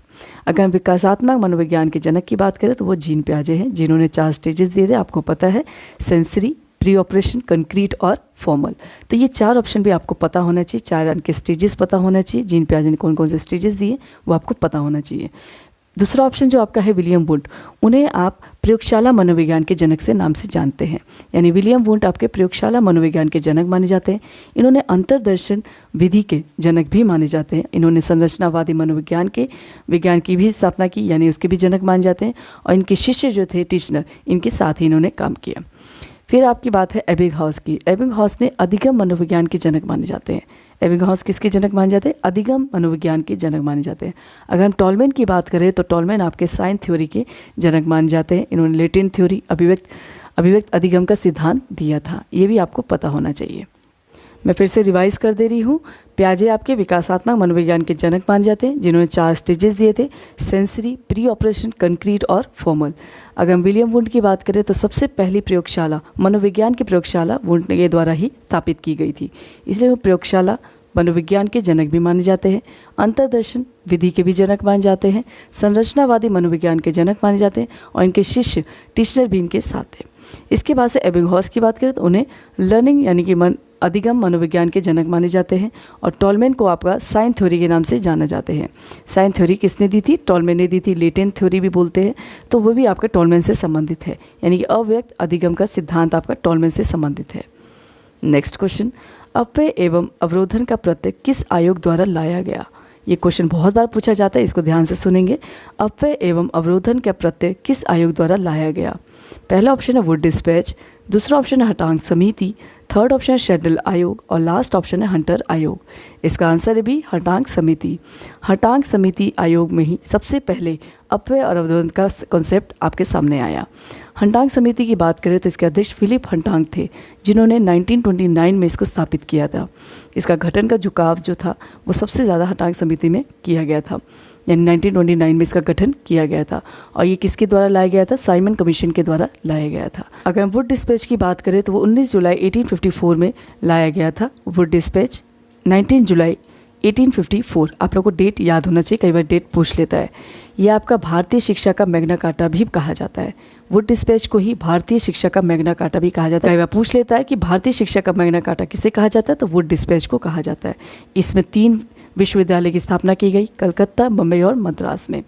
अगर हम विकासात्मक मनोविज्ञान के जनक की बात करें तो वो जीन पियाजे हैं, जिन्होंने 4 स्टेजेस दिए थे, आपको पता है, सेंसरी, प्री ऑपरेशन, कंक्रीट और फॉर्मल। तो ये 4 ऑप्शन भी आपको पता होना चाहिए, 4 इनके स्टेजेस पता होना चाहिए। जीन पियाजे ने कौन कौन से स्टेजेस दिए वो आपको पता होना चाहिए। दूसरा ऑप्शन जो आपका है विलियम वुंट, उन्हें आप प्रयोगशाला मनोविज्ञान के जनक से नाम से जानते हैं, यानी विलियम वुंट आपके प्रयोगशाला मनोविज्ञान के जनक माने जाते हैं। इन्होंने अंतर्दर्शन विधि के जनक भी माने जाते हैं। इन्होंने संरचनावादी मनोविज्ञान के विज्ञान की भी स्थापना की, यानी उसके भी जनक माने जाते हैं। और इनके शिष्य जो थे टीचनर, इनके साथ ही इन्होंने काम किया। फिर आपकी बात है एबिंगहॉस की। एबिंगहॉस ने अधिगम मनोविज्ञान के जनक माने जाते हैं। एबिंगहॉस किसके जनक माने जाते हैं? अधिगम मनोविज्ञान के जनक माने जाते हैं। अगर हम टॉलमैन की बात करें तो टॉलमैन आपके साइन थ्योरी के जनक माने जाते हैं। इन्होंने लेटेंट थ्योरी, अभिव्यक्त अधिगम का सिद्धांत दिया था, ये भी आपको पता होना चाहिए। मैं फिर से रिवाइज कर दे रही हूँ। पियाजे आपके विकासात्मक मनोविज्ञान के जनक माने जाते हैं, जिन्होंने 4 स्टेजेस दिए थे, सेंसरी, प्री ऑपरेशन, कंक्रीट और फॉर्मल। अगर हम विलियम वुंट की बात करें तो सबसे पहली प्रयोगशाला, मनोविज्ञान की प्रयोगशाला वुंट के द्वारा ही स्थापित की गई थी, इसलिए वो प्रयोगशाला मनोविज्ञान के जनक भी माने जाते हैं। अंतर्दर्शन विधि के भी जनक माने जाते हैं। संरचनावादी मनोविज्ञान के जनक माने जाते हैं और इनके शिष्य टीचनर भी इनके साथ थे। इसके बाद से एबिंगहॉस की बात करें तो उन्हें लर्निंग यानी कि अधिगम मनोविज्ञान के जनक माने जाते हैं। और टॉलमैन को आपका साइन थ्योरी के नाम से जाना जाते हैं। साइन थ्योरी किसने दी थी? टॉलमैन ने दी थी। लेटेंट थ्योरी भी बोलते हैं, तो वो भी आपका टॉलमैन से संबंधित है, यानी कि अव्यक्त अधिगम का सिद्धांत आपका टॉलमैन से संबंधित है। नेक्स्ट क्वेश्चन, अपव्यय एवं अवरोधन का प्रत्यय किस आयोग द्वारा लाया गया? ये क्वेश्चन बहुत बार पूछा जाता है, इसको ध्यान से सुनेंगे। अपव्यय एवं अवरोधन का प्रत्यय किस आयोग द्वारा लाया गया? पहला ऑप्शन है वुड डिस्पैच, दूसरा ऑप्शन है हटांग समिति, थर्ड ऑप्शन है शेड्यूल आयोग और लास्ट ऑप्शन है हंटर आयोग। इसका आंसर है बी, हटांग समिति। हटांग समिति आयोग में ही सबसे पहले अपव्यय और अवरोधन का कॉन्सेप्ट आपके सामने आया। हंटांग समिति की बात करें तो इसके अध्यक्ष फिलिप हंटांग थे, जिन्होंने 1929 में इसको स्थापित किया था। इसका गठन का झुकाव जो था वो सबसे ज़्यादा हंटांग समिति में किया गया था, यानी 1929 में इसका गठन किया गया था। और ये किसके द्वारा लाया गया था? साइमन कमीशन के द्वारा लाया गया था। अगर हम वुड डिस्पैच की बात करें तो वो 19 जुलाई 1854 में लाया गया था। वुड डिस्पैच 19 जुलाई 1854। आप लोगों को डेट याद होना चाहिए, कई बार डेट पूछ लेता है। यह आपका भारतीय शिक्षा का मैग्ना कार्टा भी कहा जाता है। वुड डिस्पैच को ही भारतीय शिक्षा का मैग्ना कार्टा भी कहा जाता है। कई बार पूछ लेता है कि भारतीय शिक्षा का मैग्ना कार्टा किसे कहा जाता है, तो वुड डिस्पैच को कहा जाता है। इसमें 3 विश्वविद्यालय की स्थापना की गई, कलकत्ता, बम्बई और मद्रास में।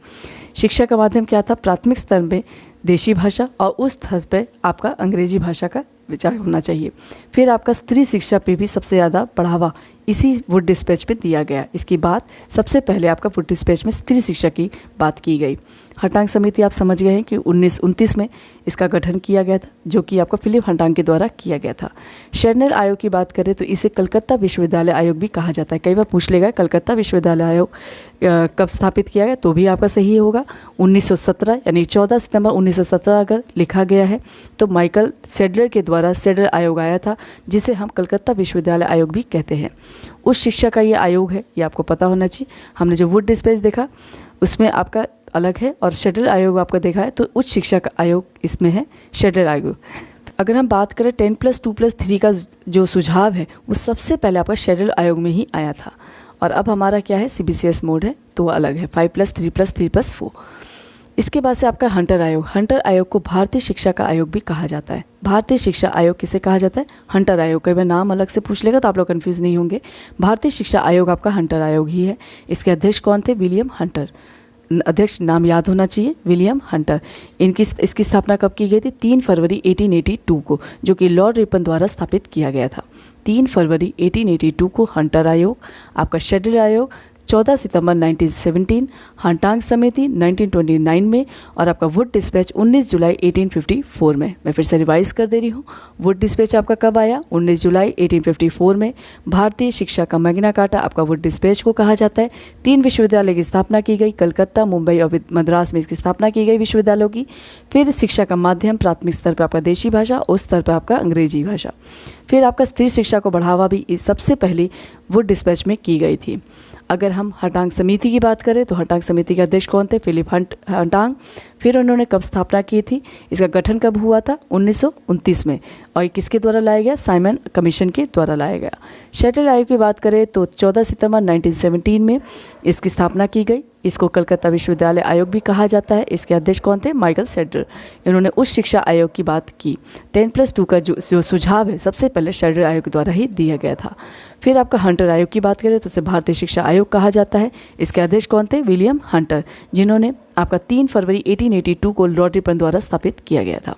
शिक्षा का माध्यम क्या था? प्राथमिक स्तर में देशी भाषा और उस स्तर पर आपका अंग्रेजी भाषा का विचार होना चाहिए। फिर आपका स्त्री शिक्षा पे भी सबसे ज़्यादा बढ़ावा इसी वुड डिस्पैच पे दिया गया। इसकी बात सबसे पहले आपका वुड डिस्पैच में स्त्री शिक्षा की बात की गई। हंटांग समिति आप समझ गए हैं कि 1929 में इसका गठन किया गया था, जो कि आपका फिलिप हंटांग के द्वारा किया गया था। शेरनर आयोग की बात करें तो इसे कलकत्ता विश्वविद्यालय आयोग भी कहा जाता है। कई बार पूछ लेगा कलकत्ता विश्वविद्यालय आयोग कब स्थापित किया गया, तो भी आपका सही होगा 1917, यानी 14 सितंबर 1917 अगर लिखा गया है तो माइकल सेडलर के द्वारा सेडलर आयोग आया था, जिसे हम कलकत्ता विश्वविद्यालय आयोग भी कहते हैं। उस शिक्षा का ये आयोग है, ये आपको पता होना चाहिए। हमने जो वुड डिस्पैच देखा उसमें आपका अलग है, और शेड्यूल आयोग आपका देखा है तो उच्च शिक्षा का आयोग इसमें है शेड्यूल आयोग। अगर हम बात करें 10+2+3 का जो सुझाव है वो सबसे पहले आपका शेड्यूल आयोग में ही आया था, और अब हमारा क्या है, CBCS मोड है, तो वो अलग है 5+3+3+4। इसके बाद से आपका हंटर आयोग। हंटर आयोग को भारतीय शिक्षा का आयोग भी कहा जाता है। भारतीय शिक्षा आयोग किसे कहा जाता है? हंटर आयोग। कई बार नाम अलग से पूछ लेगा तो आप लोग कंफ्यूज नहीं होंगे। भारतीय शिक्षा आयोग आपका हंटर आयोग ही है। इसके अध्यक्ष कौन थे? William Hunter. अध्यक्ष नाम याद होना चाहिए, विलियम हंटर। इसकी स्थापना कब की गई थी? 3 फरवरी 1882 को, जो कि लॉर्ड रिपन द्वारा स्थापित किया गया था। 3 फरवरी 1882 को हंटर आयोग। आपका शेड्यूल आयोग 14 सितंबर 1917, हांटांग समिति 1929 में, और आपका वुड डिस्पैच 19 जुलाई 1854 में। मैं फिर से रिवाइज कर दे रही हूँ। वुड डिस्पैच आपका कब आया? 19 जुलाई 1854 में। भारतीय शिक्षा का मैग्ना कार्टा आपका वुड डिस्पैच को कहा जाता है। 3 विश्वविद्यालय की स्थापना की गई, कलकत्ता, मुंबई और मद्रास में इसकी स्थापना की गई विश्वविद्यालयों की। फिर शिक्षा का माध्यम प्राथमिक स्तर पर आपका देशी भाषा, उस स्तर पर आपका अंग्रेजी भाषा। फिर आपका स्त्री शिक्षा को बढ़ावा भी इस सबसे पहले वुड डिस्पैच में की गई थी। अगर हम हंटांग समिति की बात करें तो हंटांग समिति के अध्यक्ष कौन थे? फिलिप हंटांग। फिर उन्होंने कब स्थापना की थी? इसका गठन कब हुआ था? 1929 में। और ये किसके द्वारा लाया गया? साइमन कमीशन के द्वारा लाया गया। शेड्यूल आयोग की बात करें तो 14 सितंबर 1917 में इसकी स्थापना की गई। इसको कलकत्ता विश्वविद्यालय आयोग भी कहा जाता है। इसके अध्यक्ष कौन थे? Michael schedule. इन्होंने उस शिक्षा आयोग की बात की। 10+2 का जो सुझाव है सबसे पहले शेड्यूल आयोग द्वारा ही दिया गया था। फिर आपका हंटर आयोग की बात करें तो उसे भारतीय शिक्षा आयोग कहा जाता है। इसके अध्यक्ष कौन थे? विलियम हंटर, जिन्होंने आपका 3 फरवरी 1882 को लॉर्ड रिपन द्वारा स्थापित किया गया था।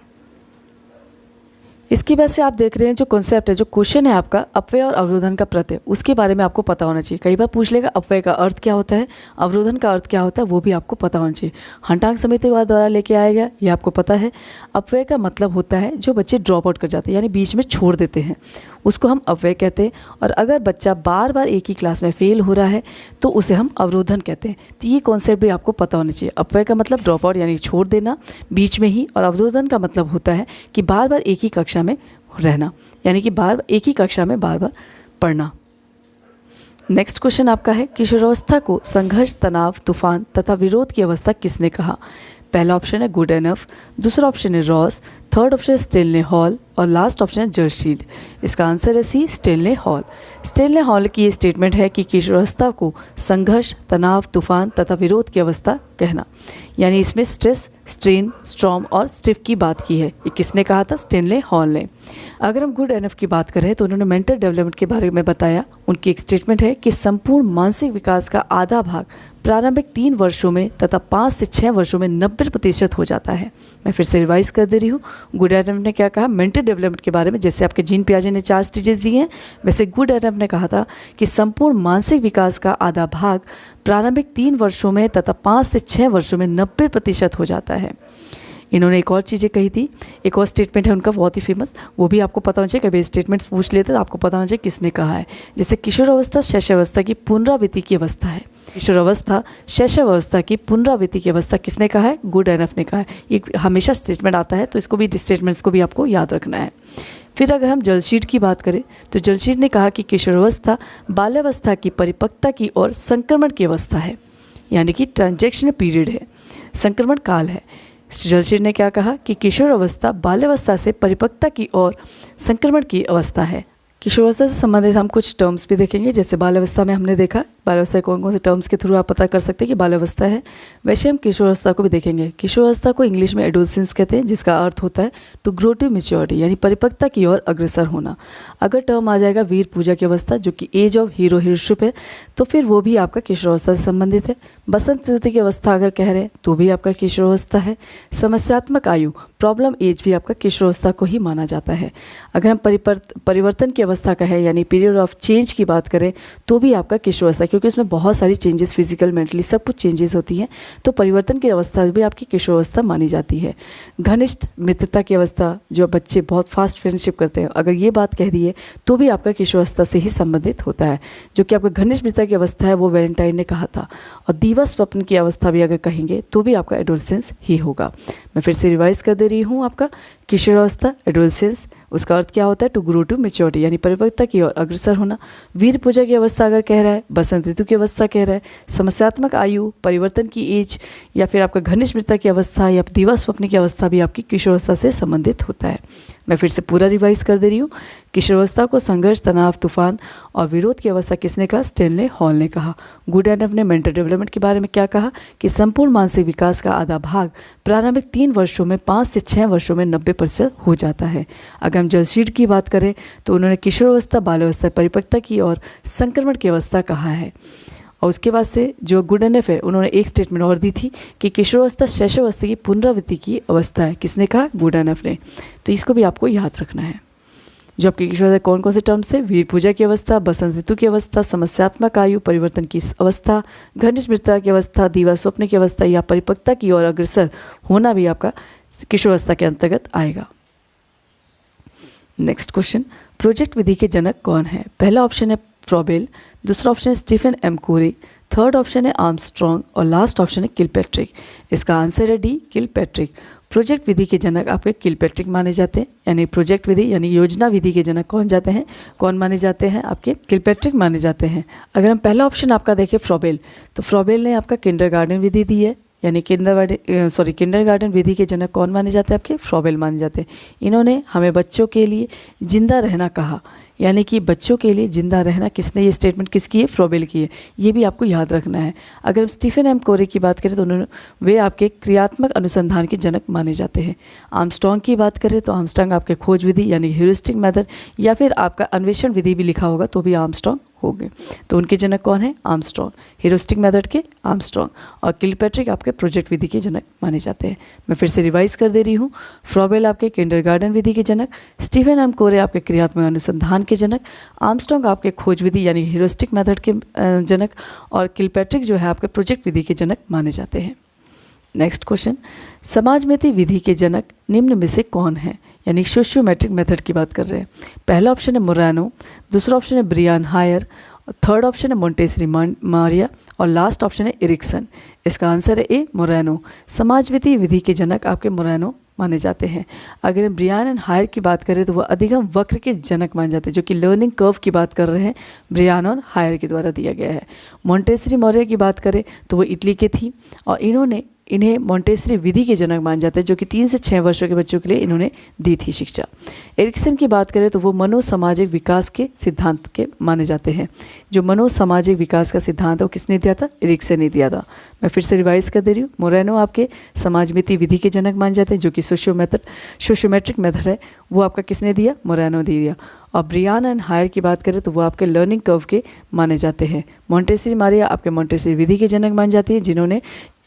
इसकी वजह से आप देख रहे हैं जो कॉन्सेप्ट है, जो क्वेश्चन है आपका अपव्यय और अवरोधन का प्रत्यय, उसके बारे में आपको पता होना चाहिए। कई बार पूछ लेगा अपव्यय का अर्थ क्या होता है, अवरोधन का अर्थ क्या होता है, वो भी आपको पता होना चाहिए। हंटांग समिति द्वारा लेके आया गया, ये आपको पता है। अपव्यय का मतलब होता है जो बच्चे ड्रॉप आउट कर जाते हैं, यानी बीच में छोड़ देते हैं, उसको हम अपव्यय कहते हैं। और अगर बच्चा बार बार एक ही क्लास में फेल हो रहा है तो उसे हम अवरोधन कहते हैं। तो ये कॉन्सेप्ट भी आपको पता होना चाहिए। अपव्यय का मतलब ड्रॉप आउट यानी छोड़ देना बीच में ही, और अवरोधन का मतलब होता है कि बार बार एक ही कक्षा में रहना, यानी कि एक ही कक्षा में बार बार पढ़ना। नेक्स्ट क्वेश्चन आपका है, किशोरावस्था को संघर्ष, तनाव, तूफान तथा विरोध की अवस्था किसने कहा? पहला ऑप्शन है गुड एनफ, दूसरा ऑप्शन है रॉस, थर्ड ऑप्शन है स्टेनले हॉल, और लास्ट ऑप्शन है जर्शील्ड। इसका आंसर है सी, स्टेनले हॉल। स्टेनले हॉल की ये स्टेटमेंट है कि किशोरावस्था को संघर्ष, तनाव, तूफान तथा विरोध की अवस्था कहना, यानी इसमें स्ट्रेस, स्ट्रेन, स्ट्रॉम और स्टिफ की बात की है। ये किसने कहा था? स्टेनले हॉल ने। अगर हम गुड एनफ की बात करें तो उन्होंने मेंटल डेवलपमेंट के बारे में बताया। उनकी एक स्टेटमेंट है कि संपूर्ण मानसिक विकास का आधा भाग प्रारंभिक 3 वर्षों में तथा 5 से 6 वर्षों में 90% हो जाता है। मैं फिर से रिवाइज कर दे रही हूँ। गुड एडम ने क्या कहा मेंटल डेवलपमेंट के बारे में? जैसे आपके जीन पियाजे ने 4 स्टेजेस दिए हैं, वैसे गुड एडम ने कहा था कि संपूर्ण मानसिक विकास का आधा भाग प्रारंभिक 3 वर्षों में तथा 5 से 6 वर्षों में 90% हो जाता है। इन्होंने एक और चीज़ें कही थी, एक और स्टेटमेंट है उनका बहुत ही फेमस, वो भी आपको पता होना चाहिए। कभी स्टेटमेंट्स पूछ लेते तो आपको पता होना चाहिए किसने कहा है। जैसे किशोरावस्था शैशवावस्था की पुनरावृत्ति की अवस्था है। किशोरावस्था शैशवावस्था की पुनरावृत्ति की अवस्था किसने कहा है? गुड एनफ ने कहा है। ये हमेशा स्टेटमेंट आता है, तो इसको भी, स्टेटमेंट्स को भी आपको याद रखना है। फिर अगर हम जलशीट की बात करें तो जलशीट ने कहा कि किशोरावस्था बाल्यावस्था की परिपक्वता की ओर संक्रमण की अवस्था है, यानी कि ट्रांजेक्शन पीरियड है, संक्रमण काल है। जलशीट ने क्या कहा कि किशोरावस्था बाल्यावस्था से परिपक्वता की ओर संक्रमण की अवस्था है। किशोरावस्था से संबंधित हम कुछ टर्म्स भी देखेंगे। जैसे बाल्यावस्था में हमने देखा बाल्यावस्था कौन कौन से टर्म्स के थ्रू आप पता कर सकते हैं कि बाल्यावस्था है, वैसे हम किशोरावस्था को भी देखेंगे। किशोरावस्था को इंग्लिश में एडोलसेंस कहते हैं, जिसका अर्थ होता है टू ग्रो टू मैच्योरिटी, यानी परिपक्वता की ओर अग्रसर होना। अगर टर्म आ जाएगा वीर पूजा की अवस्था, जो कि एज ऑफ हीरो हीरोशिप है, तो फिर वो भी आपका किशोरावस्था से संबंधित है। बसंत ऋतु की अवस्था अगर कह रहे हैं तो भी आपका किशोरावस्था है। समस्यात्मक आयु, प्रॉब्लम एज भी आपका किशोरावस्था को ही माना जाता है। अगर हम परिवर्तन की अवस्था का है, यानी पीरियड ऑफ चेंज की बात करें, तो भी आपका किशोरावस्था, क्योंकि उसमें बहुत सारी चेंजेस, फिजिकल, मेंटली सब कुछ चेंजेस होती हैं, तो परिवर्तन की अवस्था भी आपकी किशोरावस्था मानी जाती है। घनिष्ठ मित्रता की अवस्था, जो बच्चे बहुत फास्ट फ्रेंडशिप करते हैं, अगर ये बात कह दी है तो भी आपका किशोरावस्था से ही संबंधित होता है। जो कि आपका घनिष्ठ मित्रता की अवस्था है वो वैलेंटाइन ने कहा था। और दिवस स्वप्न की अवस्था भी अगर कहेंगे तो भी आपका एडोलसेंस ही होगा। मैं फिर से रिवाइज कर दे रही हूँ, आपका किशोरावस्था एडोलसेंस, उसका अर्थ क्या होता है? टू ग्रो टू मैच्योरिटी, यानी परिपक्वता की ओर अग्रसर होना। वीर पूजा की अवस्था अगर कह रहा है, बसंत ऋतु की अवस्था कह रहा है, समस्यात्मक आयु, परिवर्तन की एज, या फिर आपका घनिष्ठ मित्रता की अवस्था या दिवस स्वप्न की अवस्था भी आपकी किशोरावस्था से संबंधित होता है। मैं फिर से पूरा रिवाइज कर दे रही हूँ। किशोरावस्था को संघर्ष, तनाव, तूफान और विरोध की अवस्था किसने कहा? स्टेनले हॉल ने कहा। गुडएनफ ने मेंटल डेवलपमेंट के बारे में क्या कहा? कि संपूर्ण मानसिक विकास का आधा भाग प्रारंभिक 3 वर्षों में 5 से 6 वर्षों में 90% हो जाता है। अगर हम जलशीट की बात करें तो उन्होंने किशोरावस्था, बाल्यावस्था, परिपक्वता की और संक्रमण की अवस्था कहा है। और उसके बाद से जो गुडएनएफ है उन्होंने एक स्टेटमेंट और दी थी कि किशोरावस्था शैशवावस्था की पुनरावृत्ति की अवस्था है। किसने कहा? गुडएनएफ ने। तो इसको भी आपको याद रखना है। जो आपकी किशोरावस्था कौन कौन से टर्म्स थे? वीर पूजा की अवस्था, बसंत ऋतु की अवस्था, समस्यात्मक आयु परिवर्तन की अवस्था, घनिष्ठ मित्रता की अवस्था, दीवा स्वप्न की अवस्था या परिपक्वता की ओर अग्रसर होना भी आपका किशोरावस्था के अंतर्गत आएगा। नेक्स्ट क्वेश्चन, प्रोजेक्ट विधि के जनक कौन है? पहला ऑप्शन है फ्रॉबेल, दूसरा ऑप्शन है स्टीफन एम कोरे, थर्ड ऑप्शन है आर्मस्ट्रॉन्ग और लास्ट ऑप्शन है किलपैट्रिक। इसका आंसर है डी, किलपैट्रिक। प्रोजेक्ट विधि के जनक आपके किलपैट्रिक माने जाते हैं, यानी प्रोजेक्ट विधि यानी योजना विधि के जनक कौन माने जाते हैं? आपके किलपैट्रिक माने जाते हैं। अगर हम पहला ऑप्शन आपका देखें फ्रॉबेल, तो फ्रॉबेल ने आपका किंडरगार्टन विधि दी है, यानी किंडरगार्टन विधि के जनक कौन माने जाते हैं? आपके फ्रॉबेल माने जाते हैं। इन्होंने हमें बच्चों के लिए जिंदा रहना कहा, यानी कि बच्चों के लिए जिंदा रहना किसने, ये स्टेटमेंट किसकी है? फ्रॉबेल की है। ये भी आपको याद रखना है। अगर हम स्टीफन एम कोरे की बात करें तो वे आपके क्रियात्मक अनुसंधान के जनक माने जाते हैं। आर्मस्ट्रॉन्ग की बात करें तो आर्मस्ट्रॉन्ग आपके खोज विधि यानी ह्यूरिस्टिक मेथड या फिर आपका अन्वेषण विधि भी लिखा होगा तो भी आर्मस्ट्रॉन्ग हो गए। तो उनके जनक कौन है? आर्मस्ट्रॉन्ग, ह्यूरिस्टिक मेथड के आर्मस्ट्रॉन्ग, और किलपैट्रिक आपके प्रोजेक्ट विधि के जनक माने जाते हैं। मैं फिर से रिवाइज कर दे रही हूँ। फ्रॉबेल आपके किंडरगार्टन विधि के जनक, स्टीफन एम कोरे आपके क्रियात्मक अनुसंधान के जनक, आर्मस्ट्रॉन्ग आपके खोज विधि यानी ह्यूरिस्टिक मेथड के जनक, और किलपैट्रिक जो है आपके प्रोजेक्ट विधि के जनक माने जाते हैं। नेक्स्ट क्वेश्चन, समाजमिति विधि के जनक निम्न में से कौन है? यानी सोशियोमेट्रिक मेथड की बात कर रहे हैं। पहला ऑप्शन है मोरानो, दूसरा ऑप्शन है ब्रियान हायर, थर्ड ऑप्शन है मोंटेसरी मारिया और लास्ट ऑप्शन है एरिक्सन। इसका आंसर है ए, मोरानो। समाजमिति विधि के जनक आपके मोरानो माने जाते हैं। अगर हम ब्रियान एंड हायर की बात करें तो वह अधिगम वक्र के जनक माने जाते हैं, जो कि लर्निंग कर्व की बात कर रहे हैं, ब्रियान और हायर के द्वारा दिया गया है। मोंटेसरी मौर्य की बात करें तो वो इटली के थी और इन्हें मोंटेसरी विधि के जनक माने जाते हैं, जो कि 3 से 6 वर्षों के बच्चों के लिए इन्होंने दी थी शिक्षा। एरिक्सन की बात करें तो वो मनोसामाजिक विकास के सिद्धांत के माने जाते हैं। जो मनोसामाजिक विकास का सिद्धांत है वो किसने दिया था? एरिक्सन ने दिया था। मैं फिर से रिवाइज कर दे रही हूँ। मोरेनो आपके समाजमिति विधि के जनक माने जाते हैं, जो कि सोशियोमेट्रिक मेथड है, वो आपका किसने दिया? मोरेनो ने दिया। और ब्रियान एंड हायर की बात करें तो वो आपके लर्निंग कर्व के माने जाते हैं। मोंटेसरी मारिया आपके मोंटेसरी विधि के जनक मानी जाती है, जिन्होंने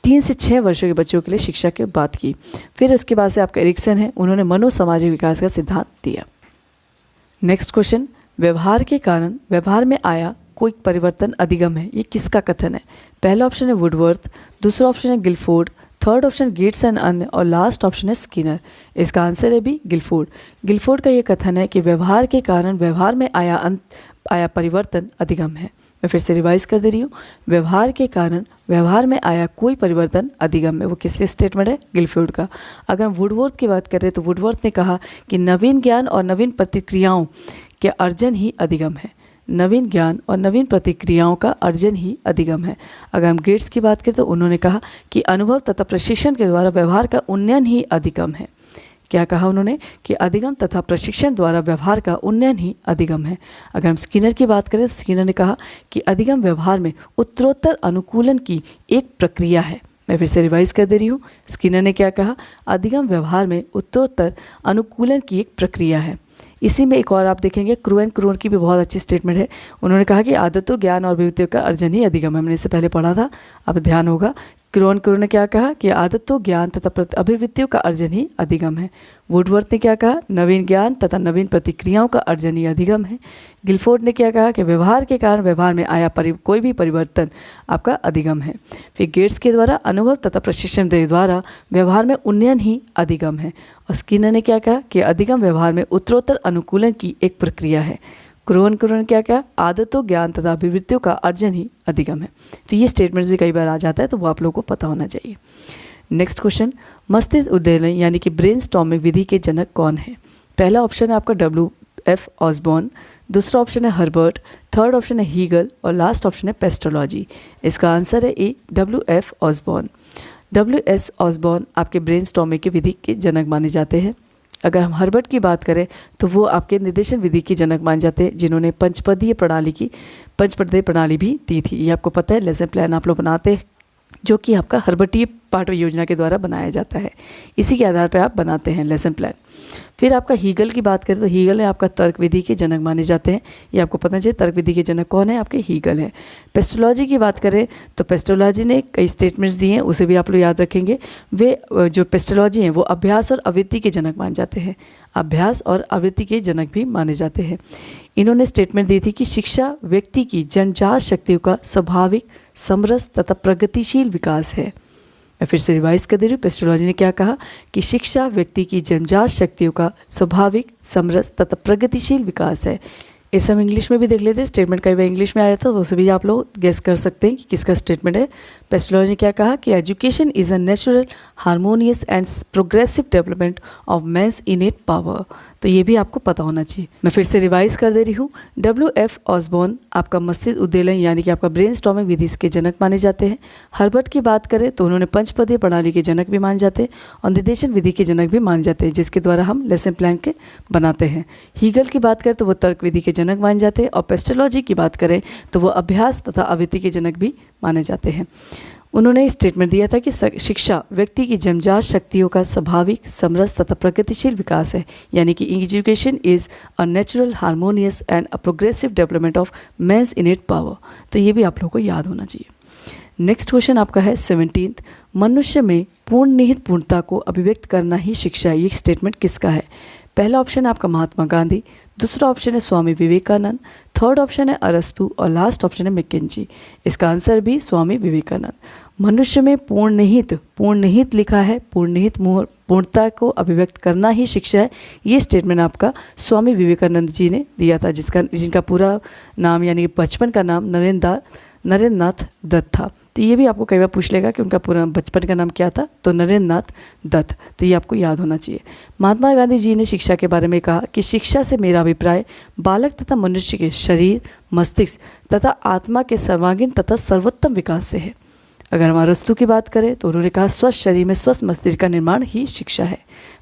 3 से 6 वर्षों के बच्चों के लिए शिक्षा की बात की। फिर उसके बाद से आपका एरिक्सन है, उन्होंने मनोसामाजिक विकास का सिद्धांत दिया। नेक्स्ट क्वेश्चन, व्यवहार के कारण व्यवहार में आया कोई परिवर्तन अधिगम है, ये किसका कथन है? पहला ऑप्शन है वुडवर्थ, दूसरा ऑप्शन है Guilford, third option Gates and अन्य और लास्ट ऑप्शन है स्किनर। इसका आंसर है बी, गिलफोर्ड। गिलफोर्ड का ये कथन है कि व्यवहार के कारण व्यवहार में आया परिवर्तन अधिगम है। मैं फिर से रिवाइज कर दे रही हूँ। व्यवहार के कारण व्यवहार में आया कोई परिवर्तन अधिगम है, वो किस लिए स्टेटमेंट है? गिलफोर्ड का। अगर हम वुडवर्थ की बात करें तो वुडवर्थ ने कहा कि नवीन ज्ञान और नवीन प्रतिक्रियाओं के अर्जन ही अधिगम है। नवीन ज्ञान और नवीन प्रतिक्रियाओं का अर्जन ही अधिगम है। अगर हम गेट्स की बात करें तो उन्होंने कहा कि अनुभव तथा प्रशिक्षण के द्वारा व्यवहार का उन्नयन ही अधिगम है। क्या कहा उन्होंने? कि अधिगम तथा प्रशिक्षण द्वारा व्यवहार का उन्नयन ही अधिगम है। अगर हम स्किनर की बात करें तो स्किनर ने कहा कि अधिगम व्यवहार में उत्तरोत्तर अनुकूलन की एक प्रक्रिया है। मैं फिर से रिवाइज कर दे रही हूँ। स्किनर ने क्या कहा? अधिगम व्यवहार में उत्तरोत्तर अनुकूलन की एक प्रक्रिया है। इसी में एक और आप देखेंगे, क्रूएन की भी बहुत अच्छी स्टेटमेंट है। उन्होंने कहा कि आदतों, ज्ञान और अभिवृत्तियों का अर्जन ही अधिगम है। हमने इससे पहले पढ़ा था, अब ध्यान होगा। क्रूएन ने क्या कहा? कि आदतों, ज्ञान तथा अभिवृत्तियों का अर्जन ही अधिगम है। वुडवर्थ ने क्या कहा? नवीन ज्ञान तथा नवीन प्रतिक्रियाओं का अर्जन ही अधिगम है। गिलफोर्ड ने क्या कहा? कि व्यवहार के कारण व्यवहार में आया कोई भी परिवर्तन आपका अधिगम है। फिर गेट्स के द्वारा अनुभव तथा प्रशिक्षण के द्वारा व्यवहार में उन्नयन ही अधिगम है। और स्किनर ने क्या कहा? कि अधिगम व्यवहार में उत्तरोत्तर अनुकूलन की एक प्रक्रिया है। क्रूएन क्या क्या? आदतों, ज्ञान तथा अभिवृत्तियों का अर्जन ही अधिगम है। तो ये स्टेटमेंट्स भी कई बार आ जाता है, तो वो आप लोगों को पता होना चाहिए। नेक्स्ट क्वेश्चन, मस्तिष्क उद्दीलन यानी कि ब्रेनस्टॉर्मिंग विधि के जनक कौन है? पहला ऑप्शन है आपका WF ऑसबॉर्न, दूसरा ऑप्शन है हर्बर्ट, थर्ड ऑप्शन है हीगल और लास्ट ऑप्शन है पेस्टोलॉजी। इसका आंसर है ए, WF ऑसबॉर्न। WS ऑसबॉर्न आपके ब्रेनस्टॉर्मिंग की विधि के जनक माने जाते हैं। अगर हम हर्बर्ट की बात करें तो वो आपके निर्देशन विधि के जनक मान जाते हैं, जिन्होंने पंचपदीय प्रणाली भी दी थी। ये आपको पता है, लेसन प्लान आप लोग बनाते हैं जो कि आपका हर्बर्टीय पाठ योजना के द्वारा बनाया जाता है। इसी के आधार पर आप बनाते हैं लेसन प्लान। फिर आपका हीगल की बात करें तो हीगल ने आपका तर्क विधि के जनक माने जाते हैं। ये आपको पता चाहिए तर्क विधि के जनक कौन है, आपके हीगल है। पेस्टोलॉजी की बात करें तो पेस्टोलॉजी ने कई स्टेटमेंट्स दिए हैं, उसे भी आप लोग याद रखेंगे। वे जो पेस्टोलॉजी हैं वो अभ्यास और आवृत्ति के जनक माने जाते हैं, अभ्यास और आवृत्ति के जनक भी माने जाते हैं। इन्होंने स्टेटमेंट दी थी कि शिक्षा व्यक्ति की जन्मजात शक्तियों का स्वाभाविक, समरस तथा प्रगतिशील विकास है। मैं फिर से रिवाइज कर दे रही हूँ। पेस्टोलॉजी ने क्या कहा कि शिक्षा व्यक्ति की जन्मजात शक्तियों का स्वाभाविक, समरस तथा प्रगतिशील विकास है। इसे हम इंग्लिश में भी देख लेते हैं। स्टेटमेंट कई बार इंग्लिश में आया था तो उसे भी आप लोग गेस कर सकते हैं कि किसका स्टेटमेंट है। पेस्टोलॉजी ने क्या कहा कि education is a natural, harmonious and progressive development of man's innate power. तो ये भी आपको पता होना चाहिए। मैं फिर से रिवाइज कर दे रही हूँ। W.F. ऑसबॉर्न आपका मस्तिष्क उद्दीलन यानी कि आपका ब्रेन स्टॉर्मिंग विधि के जनक माने जाते हैं। हर्बर्ट की बात करें तो उन्होंने पंचपदीय प्रणाली के जनक भी माने जाते हैं और निर्देशन विधि के जनक भी माने जाते हैं, जिसके द्वारा हम लेसन प्लान के बनाते हैं। हीगल की बात करें तो वो तर्क विधि के जनक माने जाते हैं और पेस्टोलॉजी की बात करें तो वो अभ्यास तथा आवृत्ति के जनक भी माने जाते हैं। उन्होंने स्टेटमेंट दिया था कि शिक्षा व्यक्ति की जन्मजात शक्तियों का स्वाभाविक, समरस तथा प्रगतिशील विकास है, यानी कि education is a natural, harmonious and a progressive development of man's innate power. तो ये भी आप लोगों को याद होना चाहिए। नेक्स्ट क्वेश्चन आपका है 17th, मनुष्य में पूर्ण निहित पूर्णता को अभिव्यक्त करना ही शिक्षा है। ये स्टेटमेंट किसका है? पहला ऑप्शन है आपका महात्मा गांधी, दूसरा ऑप्शन है स्वामी विवेकानंद, थर्ड ऑप्शन है अरस्तु और लास्ट ऑप्शन है मैकेंजी। इसका आंसर भी स्वामी विवेकानंद। मनुष्य में पूर्ण निहित लिखा है, पूर्ण निहित पूर्णता को अभिव्यक्त करना ही शिक्षा है। ये स्टेटमेंट आपका स्वामी विवेकानंद जी ने दिया था, जिनका पूरा नाम यानी कि बचपन का नाम नरेंद्र नाथ दत्त था। तो ये भी आपको कई बार पूछ लेगा कि उनका पूरा बचपन का नाम क्या था, तो नरेंद्र नाथ दत्त। तो ये आपको याद होना चाहिए। महात्मा गांधी जी ने शिक्षा के बारे में कहा कि शिक्षा से मेरा अभिप्राय बालक तथा मनुष्य के शरीर, मस्तिष्क तथा आत्मा के सर्वांगीण तथा सर्वोत्तम विकास से है। अगर हम अरस्तु की बात करें तो उन्होंने कहा स्वस्थ शरीर में स्वस्थ मस्तिष्क का निर्माण ही शिक्षा है।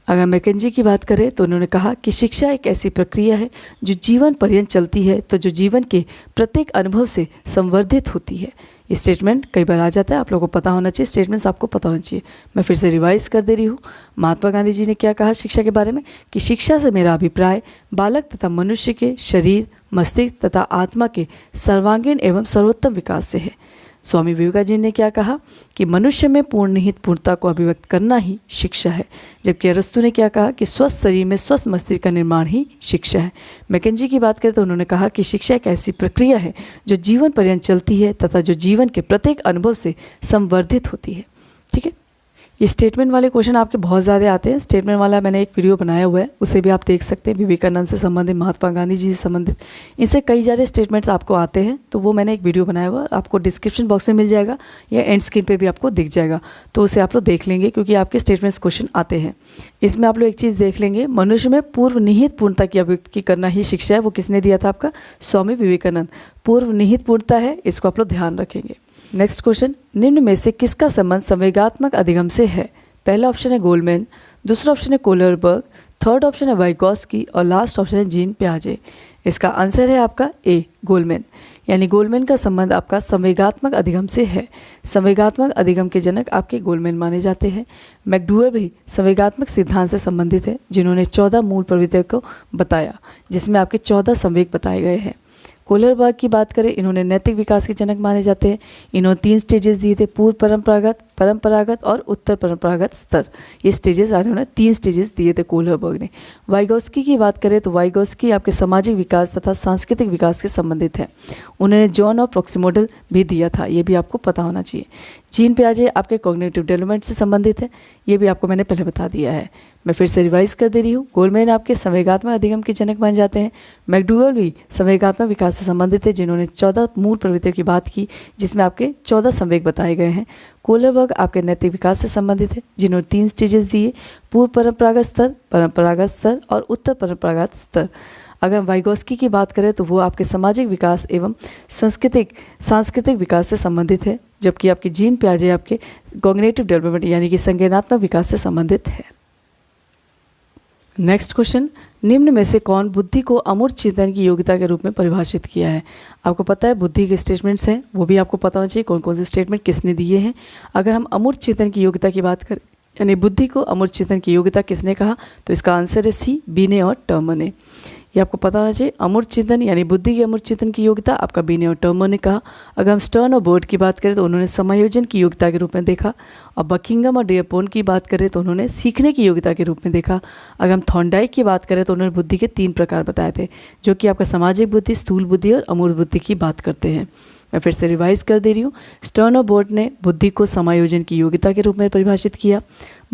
अगर मैकेंजी की बात करें तो उन्होंने कहा कि शिक्षा एक ऐसी प्रक्रिया है जो जीवन पर्यंत चलती है, तो जो जीवन के प्रत्येक अनुभव से संवर्धित होती है। ये स्टेटमेंट कई बार आ जाता है, आप लोगों को पता होना चाहिए, स्टेटमेंट्स आपको पता होना चाहिए। मैं फिर से रिवाइज कर दे रही हूँ। महात्मा गांधी जी ने क्या कहा शिक्षा के बारे में कि शिक्षा से मेरा अभिप्राय बालक तथा मनुष्य के शरीर, मस्तिष्क तथा आत्मा के सर्वांगीण एवं सर्वोत्तम विकास से है। स्वामी विवेकानंद जी ने क्या कहा कि मनुष्य में पूर्ण निहित पूर्णता को अभिव्यक्त करना ही शिक्षा है, जबकि अरस्तु ने क्या कहा कि स्वस्थ शरीर में स्वस्थ मस्तिष्क का निर्माण ही शिक्षा है। मैकेंजी की बात करें तो उन्होंने कहा कि शिक्षा एक ऐसी प्रक्रिया है जो जीवन पर्यंत चलती है तथा जो जीवन के प्रत्येक अनुभव से संवर्धित होती है। ठीक है, ये स्टेटमेंट वाले क्वेश्चन आपके बहुत ज़्यादा आते हैं। स्टेटमेंट वाला मैंने एक वीडियो बनाया हुआ है, उसे भी आप देख सकते हैं। विवेकानंद से संबंधित, महात्मा गांधी जी से संबंधित, इनसे कई सारे स्टेटमेंट्स आपको आते हैं, तो वो मैंने एक वीडियो बनाया हुआ, आपको डिस्क्रिप्शन बॉक्स में मिल जाएगा या एंड स्क्रीन पे भी आपको दिख जाएगा, तो उसे आप लोग देख लेंगे क्योंकि आपके स्टेटमेंट्स क्वेश्चन आते हैं। इसमें आप लोग एक चीज़ देख लेंगे, मनुष्य में पूर्व निहित पूर्णता की अभिव्यक्ति करना ही शिक्षा है। वो किसने दिया था? आपका स्वामी विवेकानंद। पूर्व निहित पूर्णता है, इसको आप लोग ध्यान रखेंगे। नेक्स्ट क्वेश्चन, निम्न में से किसका संबंध संवेगात्मक अधिगम से है? पहला ऑप्शन है गोलमैन, दूसरा ऑप्शन है कोहलरबर्ग, थर्ड ऑप्शन है वाइगॉस्की और लास्ट ऑप्शन है जीन पियाजे। इसका आंसर है आपका ए, गोलमैन। यानी गोलमैन का संबंध आपका संवेगात्मक अधिगम से है। संवेगात्मक अधिगम के जनक आपके गोलमैन माने जाते हैं। मैकडूअल भी संवेगात्मक सिद्धांत से संबंधित है, जिन्होंने 14 मूल प्रवृत्तियों को बताया, जिसमें आपके 14 संवेग बताए गए हैं। कोहलरबर्ग की बात करें, इन्होंने नैतिक विकास के जनक माने जाते हैं। इन्होंने 3 स्टेजेस दिए थे, पूर्व परंपरागत और उत्तर परंपरागत स्तर। ये स्टेजेस इन्होंने 3 स्टेजेस दिए थे कोहलरबर्ग ने। वाइगॉस्की की बात करें तो वाइगॉस्की आपके सामाजिक विकास तथा सांस्कृतिक विकास के संबंधित है। उन्होंने जॉन और प्रॉक्सी मॉडल भी दिया था, ये भी आपको पता होना चाहिए। जीन पियाजे आपके कॉग्निटिव डेवलपमेंट से संबंधित है, ये भी आपको मैंने पहले बता दिया है। मैं फिर से रिवाइज कर दे रही हूँ। गोलमैन आपके संवेगात्मक अधिगम के जनक बन जाते हैं। मैकडूअल भी संवेगात्मक विकास से संबंधित है, जिन्होंने 14 मूल प्रवृत्तियों की बात की, जिसमें आपके 14 संवेग बताए गए हैं। कोहलरबर्ग आपके नैतिक विकास से संबंधित है, जिन्होंने 3 स्टेजेस दिए, पूर्व परंपरागत स्तर और उत्तर परंपरागत स्तर। अगर वाइगॉस्की की बात करें तो वो आपके सामाजिक विकास एवं सांस्कृतिक विकास से संबंधित है, जबकि आपके जीन पियाजे आपके कॉग्निटिव डेवलपमेंट यानी कि संज्ञानात्मक विकास से संबंधित है। नेक्स्ट क्वेश्चन, निम्न में से कौन बुद्धि को अमूर्त चिंतन की योग्यता के रूप में परिभाषित किया है? आपको पता है बुद्धि के स्टेटमेंट्स हैं, वो भी आपको पता होना चाहिए कौन कौन से स्टेटमेंट किसने दिए हैं। अगर हम अमूर्त चिंतन की योग्यता की बात करें, यानी बुद्धि को अमूर्त चिंतन की योग्यता किसने कहा, तो इसका आंसर है सी, बीने और टर्मर ने। ये आपको पता होना चाहिए। अमूर्त चिंतन यानी बुद्धि के अमूर्त चिंतन की योग्यता आपका बीने और टर्मर ने कहा। अगर हम स्टर्न और बोर्ड की बात करें तो उन्होंने समायोजन की योग्यता के रूप में देखा, और बकिंगम और डेयरपोन की बात करें तो उन्होंने सीखने की योग्यता के रूप में देखा। अगर हम थॉर्नडाइक की बात करें तो उन्होंने बुद्धि के 3 प्रकार बताए थे, जो कि आपका सामाजिक बुद्धि, स्थूल बुद्धि और अमूर्त बुद्धि की बात करते हैं। मैं फिर से रिवाइज कर दे रही हूँ। स्टर्न और बोर्ड ने बुद्धि को समायोजन की योग्यता के रूप में परिभाषित किया।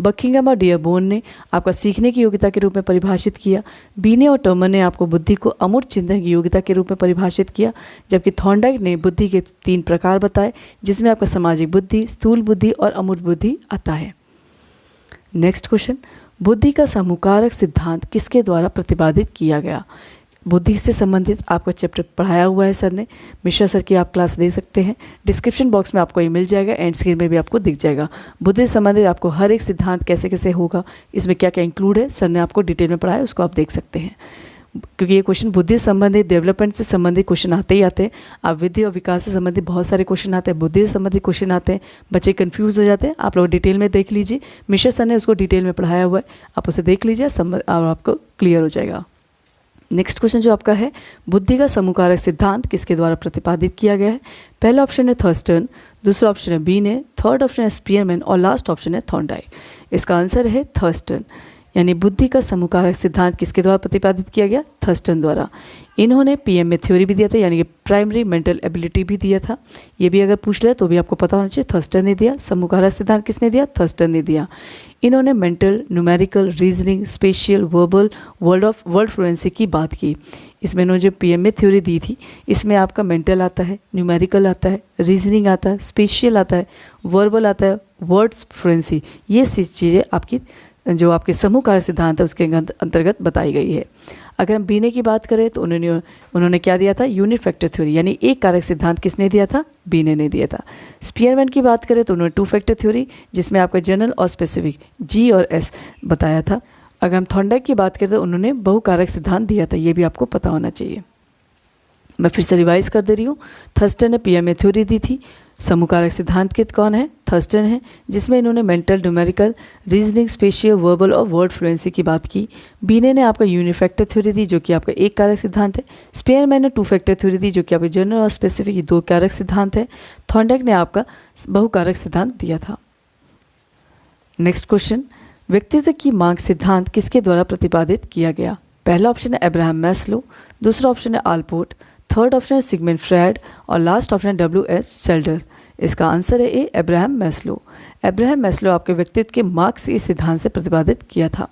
बकिंगम और डियरबोन ने आपका सीखने की योग्यता के रूप में परिभाषित किया। बीने और टर्मर ने आपको बुद्धि को अमूर्त चिंतन की योग्यता के रूप में परिभाषित किया, जबकि थॉर्नडाइक ने बुद्धि के 3 प्रकार बताए, जिसमें आपका सामाजिक बुद्धि, स्थूल बुद्धि और अमूर्त बुद्धि आता है। नेक्स्ट क्वेश्चन, बुद्धि का समूहकारक सिद्धांत किसके द्वारा प्रतिपादित किया गया? बुद्धि से संबंधित आपका चैप्टर पढ़ाया हुआ है सर ने, मिश्रा सर की आप क्लास दे सकते हैं। डिस्क्रिप्शन बॉक्स में आपको ये मिल जाएगा, एंड स्क्रीन में भी आपको दिख जाएगा। बुद्धि से संबंधित आपको हर एक सिद्धांत कैसे कैसे होगा, इसमें क्या क्या इंक्लूड है, सर ने आपको डिटेल में पढ़ाया है, उसको आप देख सकते हैं। क्योंकि ये क्वेश्चन बुद्धि से संबंधित, डेवलपमेंट से संबंधित क्वेश्चन आते ही आते हैं। आप विधि और विकास से संबंधित बहुत सारे क्वेश्चन आते हैं, बुद्धि से संबंधित क्वेश्चन आते हैं, बच्चे कंफ्यूज हो जाते हैं। आप लोग डिटेल में देख लीजिए, मिश्रा सर ने उसको डिटेल में पढ़ाया हुआ है, आप उसे देख लीजिए और आपको क्लियर हो जाएगा। नेक्स्ट क्वेश्चन जो आपका है, बुद्धि का समूहकारक सिद्धांत किसके द्वारा प्रतिपादित किया गया है? पहला ऑप्शन है थर्स्टन, दूसरा ऑप्शन है बीने, थर्ड ऑप्शन है स्पीयरमैन और लास्ट ऑप्शन है थॉर्नडाइक। इसका आंसर है थर्स्टन। यानी बुद्धि का समूहकारक सिद्धांत किसके द्वारा प्रतिपादित किया गया? थर्स्टन द्वारा। इन्होंने पीएम में थ्योरी भी दिया था, यानी कि प्राइमरी मेंटल एबिलिटी भी दिया था। ये भी अगर पूछ ले तो भी आपको पता होना चाहिए, थर्स्टन ने दिया। समूहकारक सिद्धांत किसने दिया? थर्स्टन ने दिया। इन्होंने mental, numerical, reasoning, spatial, verbal, word fluency की बात की। इसमें इन्होंने जो पीएम में थ्योरी दी थी, इसमें आपका मेंटल आता है, न्यूमेरिकल आता है, रीजनिंग आता है, स्पेशियल आता है, वर्बल आता है, वर्ड्स फ्लुएंसी, ये चीज़ें आपकी जो आपके समूहकारक सिद्धांत है उसके अंतर्गत बताई गई है। अगर हम बीने की बात करें तो उन्होंने क्या दिया था? यूनिट फैक्टर थ्योरी, यानी एक कारक सिद्धांत किसने दिया था? बीने ने दिया था। स्पीयरमैन की बात करें तो उन्होंने 2 फैक्टर थ्योरी, जिसमें आपका जनरल और स्पेसिफिक जी और एस बताया था। अगर हम थॉर्नडाइक की बात करें तो उन्होंने बहुकारक सिद्धांत दिया था, ये भी आपको पता होना चाहिए। मैं फिर से रिवाइज कर दे रही हूँ। थर्स्टन ने पीएम में थ्योरी दी थी। समूहकारक सिद्धांत के कौन है? थर्स्टन है, जिसमें इन्होंने mental, numerical, reasoning, spatial, verbal और वर्ड फ्लुएंसी की बात की। बीने ने आपका यूनिफैक्टर थ्योरी दी, जो कि आपका एक कारक सिद्धांत है। स्पीयरमैन ने 2 फैक्टर थ्योरी दी, जो कि आपके जनरल और स्पेसिफिक 2 कारक सिद्धांत है। थॉर्नडाइक ने आपका बहुकारक सिद्धांत दिया था। नेक्स्ट क्वेश्चन, व्यक्तित्व की मांग सिद्धांत किसके द्वारा प्रतिपादित किया गया? पहला ऑप्शन है अब्राहम मैस्लो, दूसरा ऑप्शन है आल्पोर्ट, थर्ड ऑप्शन है सिगमंड फ्रायड और लास्ट ऑप्शन है W.H. सेल्डर। इसका आंसर है ए, अब्राहम मैस्लो। अब्राहम मैस्लो आपके व्यक्तित्व के मार्ग से इस सिद्धांत से प्रतिपादित किया था।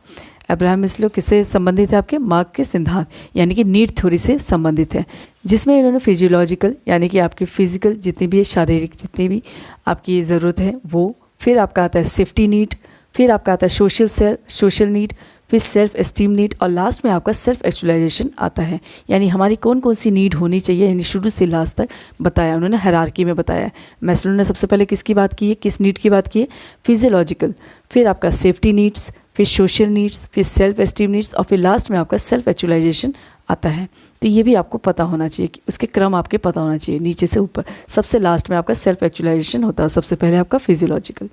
अब्राहम मैस्लो किससे संबंधित है? आपके मार्ग के सिद्धांत यानी कि नीड थ्योरी से संबंधित है, जिसमें इन्होंने फिजियोलॉजिकल यानी कि आपकी फिजिकल जितनी भी शारीरिक जितनी भी आपकी ज़रूरत है वो, फिर आपका आता है सेफ्टी नीड, फिर आपका आता है सोशल नीड, फिर सेल्फ एस्टीम नीड और लास्ट में आपका सेल्फ एक्चुअलाइजेशन आता है। यानी हमारी कौन कौन सी नीड होनी चाहिए, यानी शुरू से लास्ट तक बताया उन्होंने, हायरार्की में बताया है। मैस्लो ने सबसे पहले किसकी बात की है, किस नीड की बात की है? फिजियोलॉजिकल, फिर आपका सेफ्टी नीड्स, फिर सोशल नीड्स, फिर सेल्फ एस्टीम नीड्स और फिर लास्ट में आपका सेल्फ एक्चुअलाइजेशन आता है। तो ये भी आपको पता होना चाहिए कि उसके क्रम आपके पता होना चाहिए, नीचे से ऊपर। सबसे लास्ट में आपका सेल्फ एक्चुअलाइजेशन होता है, सबसे पहले आपका फिजियोलॉजिकल।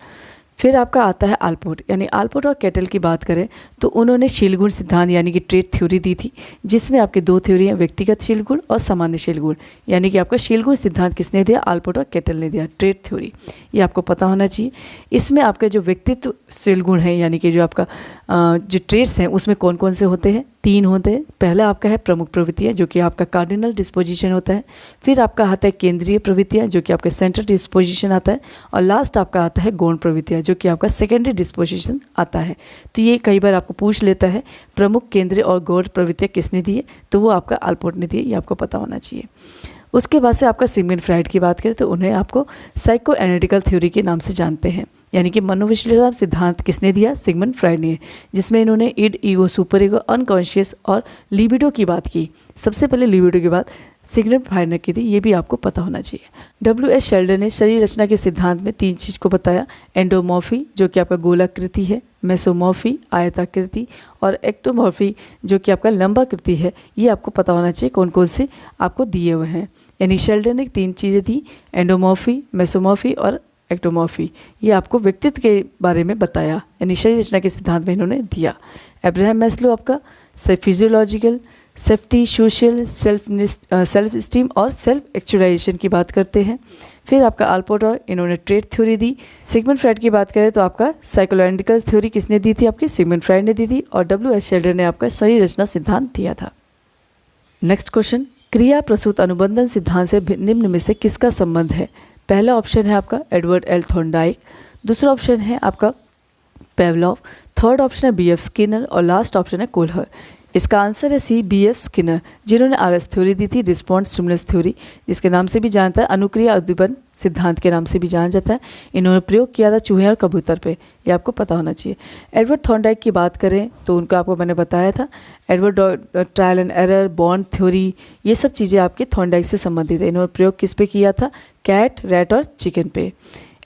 फिर आपका आता है आल्पोर्ट, यानी आल्पोर्ट और कैटल की बात करें तो उन्होंने शील गुण सिद्धांत यानी कि ट्रेट थ्योरी दी थी, जिसमें आपके 2 थ्योरी हैं, व्यक्तिगत शील गुण और सामान्य शील गुण। यानी कि आपका शील गुण सिद्धांत किसने दिया? आल्पोर्ट और कैटल ने दिया, ट्रेट थ्योरी। ये आपको पता होना चाहिए। इसमें आपके जो व्यक्तित्व शील गुण है यानी कि जो आपका जो ट्रेट्स हैं उसमें कौन कौन से होते हैं? 3 होते हैं। पहला आपका है प्रमुख प्रवृत्तियाँ, जो कि आपका कार्डिनल डिस्पोजिशन होता है। फिर आपका आता है केंद्रीय प्रवृत्तियाँ, जो कि आपका सेंट्रल डिस्पोजिशन आता है। और लास्ट आपका आता है गौण प्रवृत्तियाँ, जो कि आपका सेकेंडरी डिस्पोजिशन आता है। तो ये कई बार आपको पूछ लेता है प्रमुख, केंद्रीय और गौण प्रवृत्तियाँ किसने दी है, तो वो आपका आल्पोर्ट ने दी है, ये आपको पता होना चाहिए। उसके बाद से आपका सिगमंड फ्रायड की बात करें तो उन्हें आपको साइको एनालिटिकल थ्योरी के नाम से जानते हैं, यानी कि मनोविश्लेषण सिद्धांत किसने दिया? सिगमंड फ्रायड ने, जिसमें इन्होंने id, ego, super ego, unconscious और लिबिडो की बात की। सबसे पहले लिबिडो की बात सिगमंड फ्रायड ने की थी, ये भी आपको पता होना चाहिए। W.H. सेल्डर ने शरीर रचना के सिद्धांत में 3 चीज़ को बताया। एंडोमॉर्फी, जो कि आपका गोलाकृति है, मेसोमॉर्फी आयताकृति और एक्टोमॉर्फी जो कि आपका लंबाकृति है, ये आपको पता होना चाहिए कौन कौन से आपको दिए हुए हैं। यानी शेल्डन ने 3 चीज़ें दी, एंडोमॉर्फी, मेसोमॉर्फी और एक्टोमॉर्फी। ये आपको व्यक्तित्व के बारे में बताया, यानी शरीर रचना के सिद्धांत में इन्होंने दिया। अब्राहम मैस्लो आपका physiological, safety, social, self esteem और सेल्फ एक्चुअलाइजेशन की बात करते हैं। फिर आपका अल्पोर्टर, इन्होंने ट्रेट थ्योरी दी। सिगमंड फ्राइड की बात करें तो आपका साइकोलॉजिकल थ्योरी किसने दी थी? आपके सिगमंड फ्राइड ने दी थी। और W.H. शेल्डन ने आपका शरीर रचना सिद्धांत दिया था। नेक्स्ट क्वेश्चन, क्रिया प्रसूत अनुबंधन सिद्धांत से निम्न में से किसका संबंध है? पहला ऑप्शन है आपका एडवर्ड एल थॉर्नडाइक, दूसरा ऑप्शन है आपका पेवलॉव, थर्ड ऑप्शन है B.F. स्किनर और लास्ट ऑप्शन है कोल्हर। इसका आंसर है सी, B.F. स्किनर, जिन्होंने RS थ्योरी दी थी, रिस्पॉन्स स्टिमुलस थ्योरी, जिसके नाम से भी जानता है, अनुक्रिया उद्दीपन सिद्धांत के नाम से भी जाना जाता है। इन्होंने प्रयोग किया था चूहे और कबूतर पे, ये आपको पता होना चाहिए। एडवर्ड थॉर्नडाइक की बात करें तो उनका आपको मैंने बताया था, Edward trial and error, bond theory, ये सब चीज़ें आपके थॉर्नडाइक से संबंधित है। इन्होंने प्रयोग किस पे किया था? कैट, रैट और चिकन पे।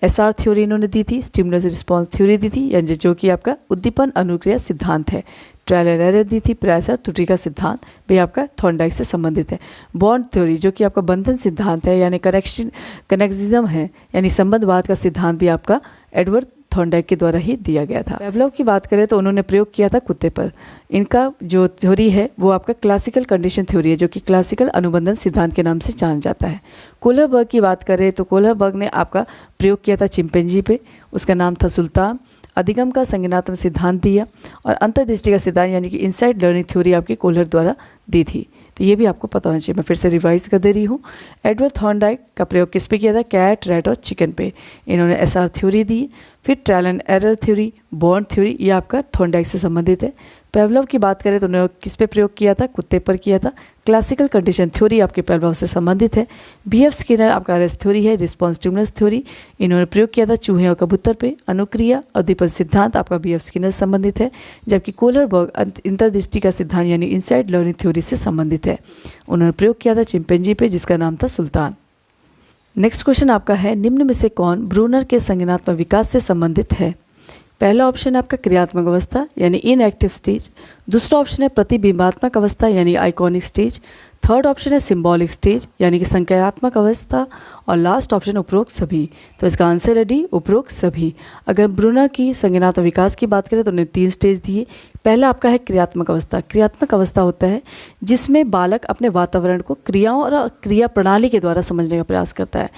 SR थ्योरी इन्होंने दी थी, स्टिमुलस रिस्पॉन्स थ्योरी दी थी, यानी जो कि आपका उद्दीपन अनुक्रिया सिद्धांत है। ट्रायल एंड एरर दी थी, प्रयास और त्रुटि का सिद्धांत भी आपका थॉर्नडाइक से संबंधित है। बॉन्ड थ्योरी जो कि आपका बंधन सिद्धांत है, यानी कनेक्सिज्म है, यानी संबंधवाद का सिद्धांत भी आपका एडवर्ड थॉर्नडाइक के द्वारा ही दिया गया था। पेवलॉव की बात करें तो उन्होंने प्रयोग किया था कुत्ते पर। इनका जो थ्योरी है वो आपका क्लासिकल कंडीशन थ्योरी है, जो कि क्लासिकल अनुबंधन सिद्धांत के नाम से जाना जाता है। कोहलरबर्ग की बात करें तो कोहलरबर्ग ने आपका प्रयोग किया था चिंपैंजी पे, उसका नाम था सुल्तान। अधिगम का संज्ञानात्मक सिद्धांत दिया और अंतर्दृष्टि का सिद्धांत यानी कि इनसाइड लर्निंग थ्योरी आपकी कोहलर द्वारा दी थी। तो ये भी आपको पता होना चाहिए, मैं फिर से रिवाइज कर दे रही हूँ। एडवर्ड थॉर्नडाइक का प्रयोग किस पे किया था? कैट, रैट और चिकन पे। इन्होंने SR थ्योरी दी। फिर trial and error theory, bond theory, ये आपका थॉर्नडाइक से संबंधित है। पेवलॉव की बात करें तो उन्होंने किस पे प्रयोग किया था? कुत्ते पर किया था। क्लासिकल कंडीशन थ्योरी आपके पेवलॉव से संबंधित है। B.F. स्किनर आपका RS थ्योरी है, रिस्पॉन्स स्टिमुलस थ्योरी, इन्होंने प्रयोग किया था चूहे और कबूतर पे। अनुक्रिया उद्दीपन सिद्धांत आपका B.F. स्किनर से संबंधित है, जबकि कोहलरबर्ग अंतर्दृष्टि का सिद्धांत यानी इनसाइड लर्निंग थ्योरी से संबंधित है। उन्होंने प्रयोग किया था चिंपैंजी पे, जिसका नाम था सुल्तान। नेक्स्ट क्वेश्चन आपका है, निम्न में से कौन ब्रूनर के संज्ञानात्मक विकास से संबंधित है? पहला ऑप्शन है आपका क्रियात्मक अवस्था यानी इनएक्टिव स्टेज, दूसरा ऑप्शन है प्रतिबिंबात्मक अवस्था यानी आइकॉनिक स्टेज, थर्ड ऑप्शन है सिंबॉलिक स्टेज यानी कि संज्ञानात्मक अवस्था, और लास्ट ऑप्शन उपरोक्त सभी। तो इसका आंसर है डी, उपरोक्त सभी। अगर ब्रूनर की संज्ञानात्मक विकास की बात करें तो उन्हें 3 स्टेज दिए। पहला आपका है क्रियात्मक अवस्था। क्रियात्मक अवस्था होता है जिसमें बालक अपने वातावरण को क्रियाओं और क्रिया प्रणाली के द्वारा समझने का प्रयास करता है।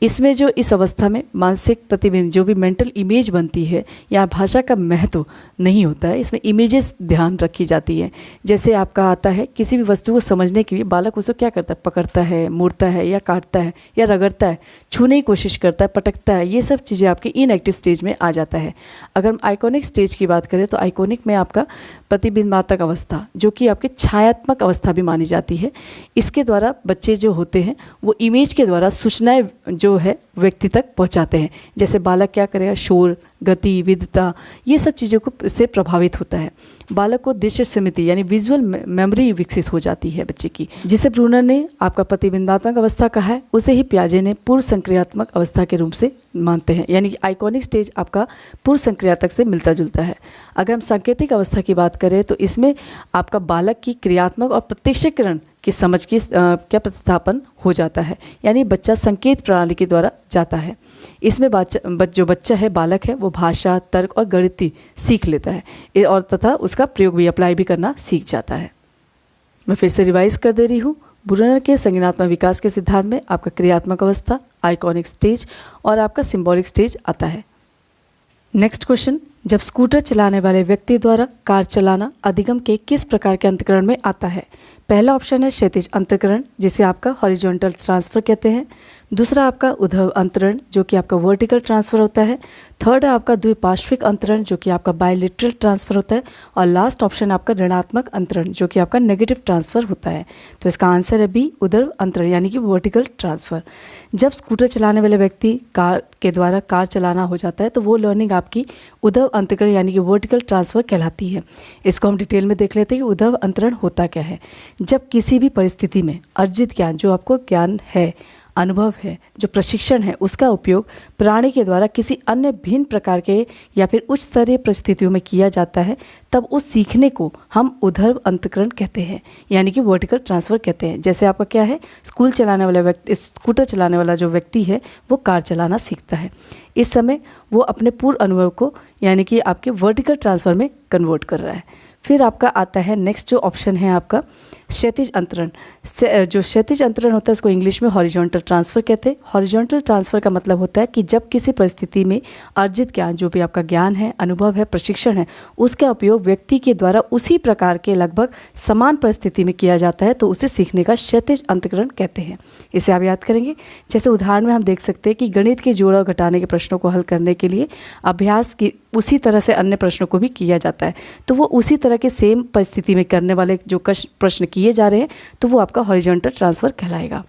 इसमें जो इस अवस्था में मानसिक प्रतिबिंब जो भी मेंटल इमेज बनती है, यहाँ भाषा का महत्व नहीं होता है, इसमें इमेजेस ध्यान रखी जाती है। जैसे आपका आता है किसी भी वस्तु को समझने के लिए बालक उसको क्या करता है? पकड़ता है, मोड़ता है या काटता है या रगड़ता है, छूने की कोशिश करता है, पटकता है, ये सब चीज़ें आपकी इनएक्टिव स्टेज में आ जाता है। अगर हम आइकॉनिक स्टेज की बात करें तो आइकॉनिक में आपका प्रतिबिंबात्मक अवस्था जो कि आपकी छायात्मक अवस्था भी मानी जाती है, इसके द्वारा बच्चे जो होते हैं वो इमेज के द्वारा सूचनाएं जो है व्यक्ति तक पहुंचाते हैं। जैसे बालक क्या करेगा? शोर, गति, विविधता, ये सब चीज़ों को से प्रभावित होता है। बालक को दृश्य स्मृति यानी विजुअल मेमोरी विकसित हो जाती है बच्चे की। जिसे ब्रूनर ने आपका प्रतिबिंबात्मक अवस्था कहा है, उसे ही पियाजे ने पूर्व संक्रियात्मक अवस्था के रूप से मानते हैं, यानी कि आइकॉनिक स्टेज आपका पूर्व संक्रियात्मक से मिलता जुलता है। अगर हम सांकेतिक अवस्था की बात करें तो इसमें आपका बालक की क्रियात्मक और प्रत्यक्षीकरण की समझ की क्या प्रतिस्थापन हो जाता है, यानी बच्चा संकेत प्रणाली के द्वारा जाता है। इसमें जो बच्चा है, बालक है, वो भाषा, तर्क और गणित सीख लेता है और तथा उसका प्रयोग भी, अप्लाई भी करना सीख जाता है। मैं फिर से रिवाइज कर दे रही हूँ। ब्रूनर के संज्ञानात्मक विकास के सिद्धांत में आपका क्रियात्मक अवस्था, आइकॉनिक स्टेज और आपका सिंबॉलिक स्टेज आता है। नेक्स्ट क्वेश्चन, जब स्कूटर चलाने वाले व्यक्ति द्वारा कार चलाना अधिगम के किस प्रकार के अंतःकरण में आता है? पहला ऑप्शन है क्षैतिज अंतःकरण, जिसे आपका हॉरिजॉन्टल ट्रांसफर कहते हैं। दूसरा आपका उद्धव अंतरण जो कि आपका वर्टिकल ट्रांसफर होता है। थर्ड है आपका द्विपार्श्विक अंतरण जो कि आपका बायलेटरल ट्रांसफर होता है। और लास्ट ऑप्शन आपका ऋणात्मक अंतरण जो कि आपका नेगेटिव ट्रांसफर होता है। तो इसका आंसर है बी, उद्धव अंतरण यानी कि वर्टिकल ट्रांसफर। जब स्कूटर चलाने वाले व्यक्ति कार के द्वारा कार चलाना हो जाता है तो वो लर्निंग आपकी उद्धव अंतरण यानी कि वर्टिकल ट्रांसफर कहलाती है। इसको हम डिटेल में देख लेते हैं कि उद्धव अंतरण होता क्या है। जब किसी भी परिस्थिति में अर्जित ज्ञान जो आपको ज्ञान है अनुभव है, जो प्रशिक्षण है, उसका उपयोग प्राणी के द्वारा किसी अन्य भिन्न प्रकार के या फिर उच्च स्तरीय परिस्थितियों में किया जाता है, तब उस सीखने को हम ऊर्ध्व अंतःकरण कहते हैं, यानी कि वर्टिकल ट्रांसफ़र कहते हैं। जैसे आपका क्या है, स्कूटर चलाने वाला जो व्यक्ति है वो कार चलाना सीखता है। इस समय वो अपने पूर्व अनुभव को यानी कि आपके वर्टिकल ट्रांसफ़र में कन्वर्ट कर रहा है। फिर आपका आता है नेक्स्ट जो ऑप्शन है आपका क्षैतिज अंतरण। जो क्षैतिज अंतरण होता है उसको इंग्लिश में हॉरिजॉन्टल ट्रांसफ़र कहते हैं। हॉरिजॉन्टल ट्रांसफ़र का मतलब होता है कि जब किसी परिस्थिति में अर्जित ज्ञान, जो भी आपका ज्ञान है, अनुभव है, प्रशिक्षण है, उसका उपयोग व्यक्ति के द्वारा उसी प्रकार के लगभग समान परिस्थिति में किया जाता है, तो उसे सीखने का क्षैतिज अंतःकरण कहते हैं। इसे आप याद करेंगे। जैसे उदाहरण में हम देख सकते हैं कि गणित के जोड़ और घटाने के प्रश्नों को हल करने के लिए अभ्यास की उसी तरह से अन्य प्रश्नों को भी किया जाता है, तो वो उसी तरह के सेम परिस्थिति में करने वाले जो प्रश्न किए जा रहे हैं, तो वो आपका हॉरिजॉन्टल ट्रांसफ़र कहलाएगा।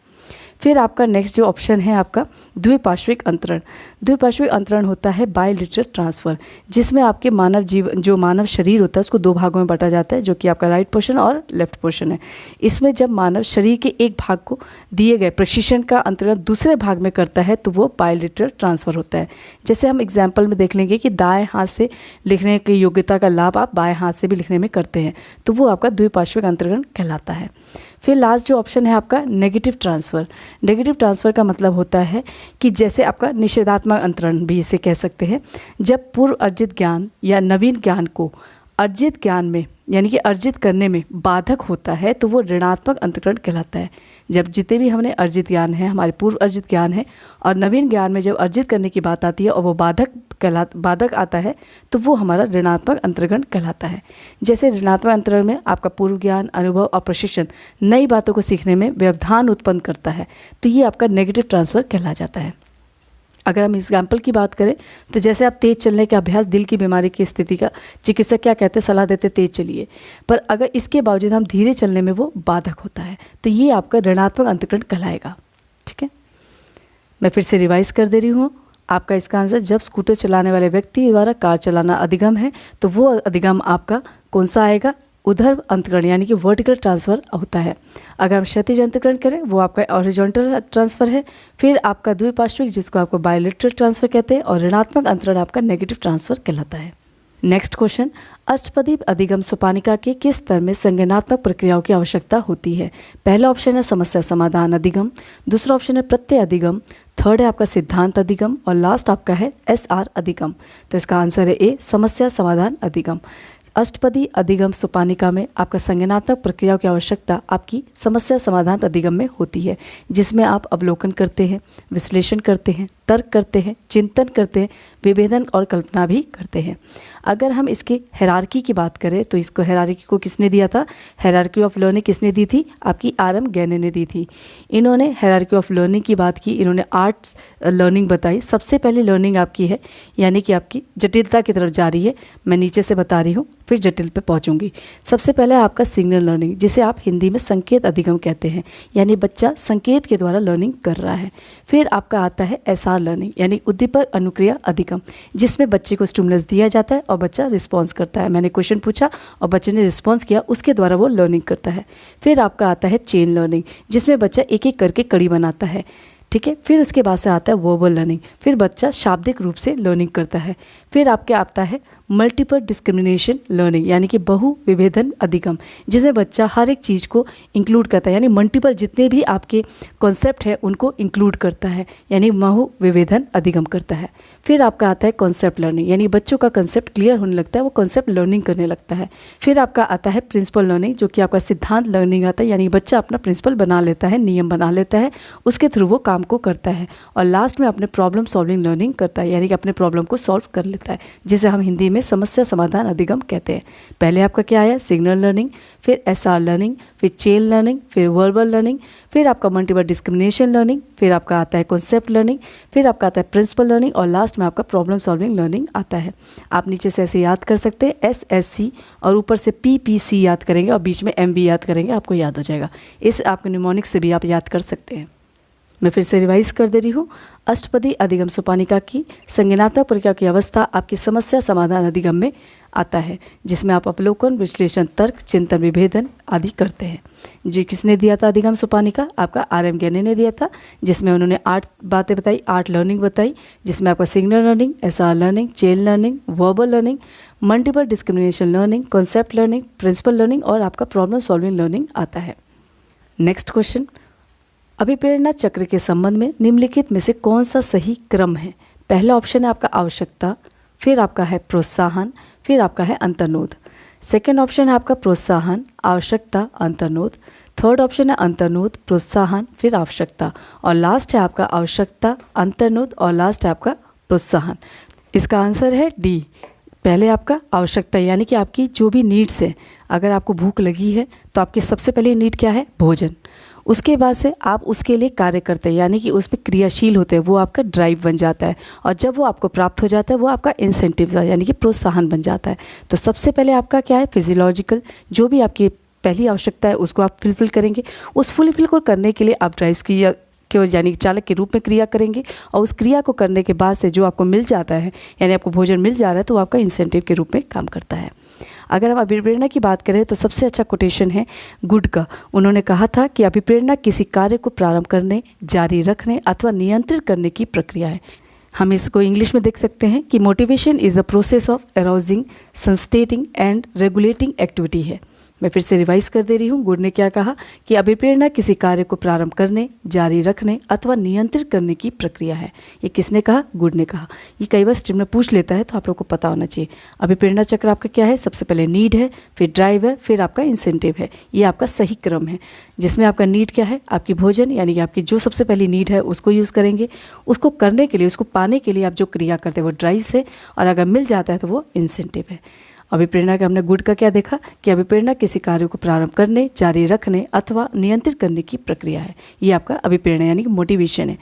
फिर आपका नेक्स्ट जो ऑप्शन है आपका द्विपार्श्विक अंतरण। द्विपार्श्विक अंतरण होता है बायलेटरल ट्रांसफ़र, जिसमें आपके मानव शरीर होता है उसको दो भागों में बांटा जाता है, जो कि आपका राइट पोर्शन और लेफ्ट पोर्शन है। इसमें जब मानव शरीर के एक भाग को दिए गए प्रशिक्षण का अंतरण दूसरे भाग में करता है, तो वो बायलेटरल ट्रांसफ़र होता है। जैसे हम एग्जाम्पल में देख लेंगे कि दाएँ हाथ से लिखने की योग्यता का लाभ आप बाएँ हाथ से भी लिखने में करते हैं, तो वो आपका द्विपार्श्विक अंतरण कहलाता है। फिर लास्ट जो ऑप्शन है आपका नेगेटिव ट्रांसफ़र। नेगेटिव ट्रांसफ़र का मतलब होता है कि जैसे आपका निषेधात्मक अंतरण भी इसे कह सकते हैं, जब पूर्व अर्जित ज्ञान या नवीन ज्ञान को अर्जित ज्ञान में यानी कि अर्जित करने में बाधक होता है, तो वो ऋणात्मक अंतःकरण कहलाता है। जब जितने भी हमने अर्जित ज्ञान है, हमारे पूर्व अर्जित ज्ञान है, और नवीन ज्ञान में जब अर्जित करने की बात आती है और वो बाधक आता है, तो वो हमारा ऋणात्मक अंतःकरण कहलाता है। जैसे ऋणात्मक अंतःकरण में आपका पूर्व ज्ञान, अनुभव और प्रशिक्षण नई बातों को सीखने में व्यवधान उत्पन्न करता है, तो ये आपका नेगेटिव ट्रांसफ़र कहला जाता है। अगर हम एग्जाम्पल की बात करें तो जैसे आप तेज़ चलने के अभ्यास, दिल की बीमारी की स्थिति का चिकित्सक क्या कहते हैं, सलाह देते तेज़ चलिए, पर अगर इसके बावजूद हम धीरे चलने में वो बाधक होता है, तो ये आपका ऋणात्मक अंतःकरण कहलाएगा। ठीक है, मैं फिर से रिवाइज कर दे रही हूँ आपका इसका आंसर। जब स्कूटर चलाने वाले व्यक्ति द्वारा कार चलाना अधिगम है, तो वो अधिगम आपका कौन सा आएगा, ऊर्ध्व अंतःकरण यानी कि वर्टिकल ट्रांसफ़र होता है। अगर हम क्षैतिज अंतःकरण करें, वो आपका हॉरिजॉन्टल ट्रांसफ़र है। फिर आपका द्विपार्श्विक, जिसको आपको बायलेटरल ट्रांसफ़र कहते हैं, और ऋणात्मक अंतःकरण आपका नेगेटिव ट्रांसफ़र कहलाता है। नेक्स्ट क्वेश्चन, अष्टपदी अधिगम सोपानिका के किस स्तर में संज्ञानात्मक प्रक्रियाओं की आवश्यकता होती है? पहला ऑप्शन है समस्या समाधान अधिगम, दूसरा ऑप्शन है प्रत्यय अधिगम, थर्ड है आपका सिद्धांत अधिगम, और लास्ट आपका है SR अधिगम। तो इसका आंसर है ए, समस्या समाधान अधिगम। अष्टपदी अधिगम सोपानिका में आपका संज्ञानात्मक प्रक्रियाओं की आवश्यकता आपकी समस्या समाधान अधिगम में होती है, जिसमें आप अवलोकन करते हैं, विश्लेषण करते हैं, तर्क करते हैं, चिंतन करते हैं, विभेदन और कल्पना भी करते हैं। अगर हम इसके हायरार्की की बात करें तो इसको हायरार्की को किसने दिया था, हायरार्की ऑफ लर्निंग किसने दी थी, आपकी RM गैने ने दी थी। इन्होंने हायरार्की ऑफ लर्निंग की बात की, इन्होंने आर्ट्स लर्निंग बताई। सबसे पहले लर्निंग आपकी है यानी कि आपकी जटिलता की तरफ जा रही है, मैं नीचे से बता रही हूँ फिर जटिल पे पहुँचूंगी। सबसे पहले आपका सिग्नल लर्निंग, जिसे आप हिंदी में संकेत अधिगम कहते हैं, यानी बच्चा संकेत के द्वारा लर्निंग कर रहा है। फिर आपका आता है SR लर्निंग यानी उद्दीपक अनुक्रिया अधिगम, जिसमें बच्चे को स्टिमुलस दिया जाता है और बच्चा रिस्पॉन्स करता है। मैंने क्वेश्चन पूछा और बच्चे ने रिस्पॉन्स किया, उसके द्वारा वो लर्निंग करता है। फिर आपका आता है चेन लर्निंग, जिसमें बच्चा एक एक करके कड़ी बनाता है। ठीक है, फिर उसके बाद से आता है वर्बल लर्निंग, फिर बच्चा शाब्दिक रूप से लर्निंग करता है। फिर आपके आता है मल्टीपल डिस्क्रिमिनेशन लर्निंग यानी कि बहु विभेदन अधिगम, जिसमें बच्चा हर एक चीज़ को इंक्लूड करता है, यानी मल्टीपल जितने भी आपके कॉन्सेप्ट है उनको इंक्लूड करता है, यानी बहु विभेदन अधिगम करता है। फिर आपका आता है कॉन्सेप्ट लर्निंग, यानी बच्चों का कॉन्सेप्ट क्लियर होने लगता है, वो कॉन्सेप्ट लर्निंग करने लगता है। फिर आपका आता है प्रिंसिपल लर्निंग, जो कि आपका सिद्धांत लर्निंग आता है, यानी बच्चा अपना प्रिंसिपल बना लेता है, नियम बना लेता है, उसके थ्रू वो काम को करता है। और लास्ट में अपने प्रॉब्लम सॉल्विंग लर्निंग करता है, यानी कि अपने प्रॉब्लम को सॉल्व कर लेता है, जिसे हम हिंदी में समस्या समाधान अधिगम कहते हैं। पहले आपका क्या आया, सिग्नल लर्निंग, फिर SR लर्निंग, फिर चेन लर्निंग, फिर वर्बल लर्निंग, फिर आपका मल्टीपल डिस्क्रिमिनेशन लर्निंग, फिर आपका आता है कॉन्सेप्ट लर्निंग, फिर आपका आता है प्रिंसिपल लर्निंग, और लास्ट में आपका प्रॉब्लम सॉल्विंग लर्निंग आता है। आप नीचे से ऐसे याद कर सकते हैं, SSC और ऊपर से PPC याद करेंगे और बीच में MB याद करेंगे, आपको याद हो जाएगा। इस आपके निमोनिक्स से भी आप याद कर सकते हैं। मैं फिर से रिवाइज कर दे रही हूँ। अष्टपदी अधिगम सोपानिका की संज्ञानात्मक प्रक्रिया की अवस्था आपकी समस्या समाधान अधिगम में आता है, जिसमें आप अवलोकन, विश्लेषण, तर्क, चिंतन, विभेदन आदि करते हैं। जी किसने दिया था अधिगम सोपानिका? आपका RM ज्ञानी ने दिया था, जिसमें उन्होंने 8 बातें बताई, 8 लर्निंग बताई, जिसमें आपका signal learning, SR learning, chain learning, verbal learning, multiple discrimination learning, concept learning, principle learning और आपका प्रॉब्लम सॉल्विंग लर्निंग आता है। नेक्स्ट क्वेश्चन, अभिप्रेरणा चक्र के संबंध में निम्नलिखित में से कौन सा सही क्रम है? पहला ऑप्शन है आपका आवश्यकता, फिर आपका है प्रोत्साहन, फिर आपका है अंतर्नोद। सेकंड ऑप्शन है आपका प्रोत्साहन, आवश्यकता, अंतर्नोद। थर्ड ऑप्शन है अंतर्नोद, प्रोत्साहन, फिर आवश्यकता, और लास्ट है आपका आवश्यकता, अंतर्नोद और लास्ट है आपका प्रोत्साहन। इसका आंसर है डी। पहले आपका आवश्यकता, यानी कि आपकी जो भी नीड्स है, अगर आपको भूख लगी है तो आपकी सबसे पहली नीड क्या है? भोजन। उसके बाद से आप उसके लिए कार्य करते हैं, यानी कि उसमें क्रियाशील होते हैं, वो आपका ड्राइव बन जाता है, और जब वो आपको प्राप्त हो जाता है वो आपका इंसेंटिव यानी कि प्रोत्साहन बन जाता है। तो सबसे पहले आपका क्या है? फिजियोलॉजिकल, जो भी आपकी पहली आवश्यकता है उसको आप फुलफिल करेंगे। उस फुलफिल को करने के लिए आप ड्राइव्स की क्यों यानी चालक के रूप में क्रिया करेंगे, और उस क्रिया को करने के बाद से जो आपको मिल जाता है, यानी आपको भोजन मिल जा रहा है, तो वो आपका इंसेंटिव के रूप में काम करता है। अगर हम अभिप्रेरणा की बात करें तो सबसे अच्छा कोटेशन है गुड का। उन्होंने कहा था कि अभिप्रेरणा किसी कार्य को प्रारंभ करने, जारी रखने अथवा नियंत्रित करने की प्रक्रिया है। हम इसको इंग्लिश में देख सकते हैं कि motivation is the process of arousing, sustaining and regulating activity है। मैं फिर से रिवाइज कर दे रही हूँ। गुड ने क्या कहा कि अभिप्रेरणा किसी कार्य को प्रारंभ करने, जारी रखने अथवा नियंत्रित करने की प्रक्रिया है। ये किसने कहा? गुड ने कहा। ये कई बार स्ट्रीम में पूछ लेता है, तो आप लोग को पता होना चाहिए। अभिप्रेरणा चक्र आपका क्या है? सबसे पहले नीड है, फिर ड्राइव है, फिर आपका इंसेंटिव है। ये आपका सही क्रम है, जिसमें आपका नीड क्या है? आपकी भोजन, यानी कि आपकी जो सबसे पहली नीड है उसको यूज़ करेंगे। उसको करने के लिए, उसको पाने के लिए आप जो क्रिया करते हैं वो ड्राइव से, और अगर मिल जाता है तो वो इंसेंटिव है। अभिप्रेरणा का हमने गुड का क्या देखा कि अभिप्रेरणा किसी कार्य को प्रारंभ करने, जारी रखने अथवा नियंत्रित करने की प्रक्रिया है। ये आपका अभिप्रेरणा यानी कि मोटिवेशन है।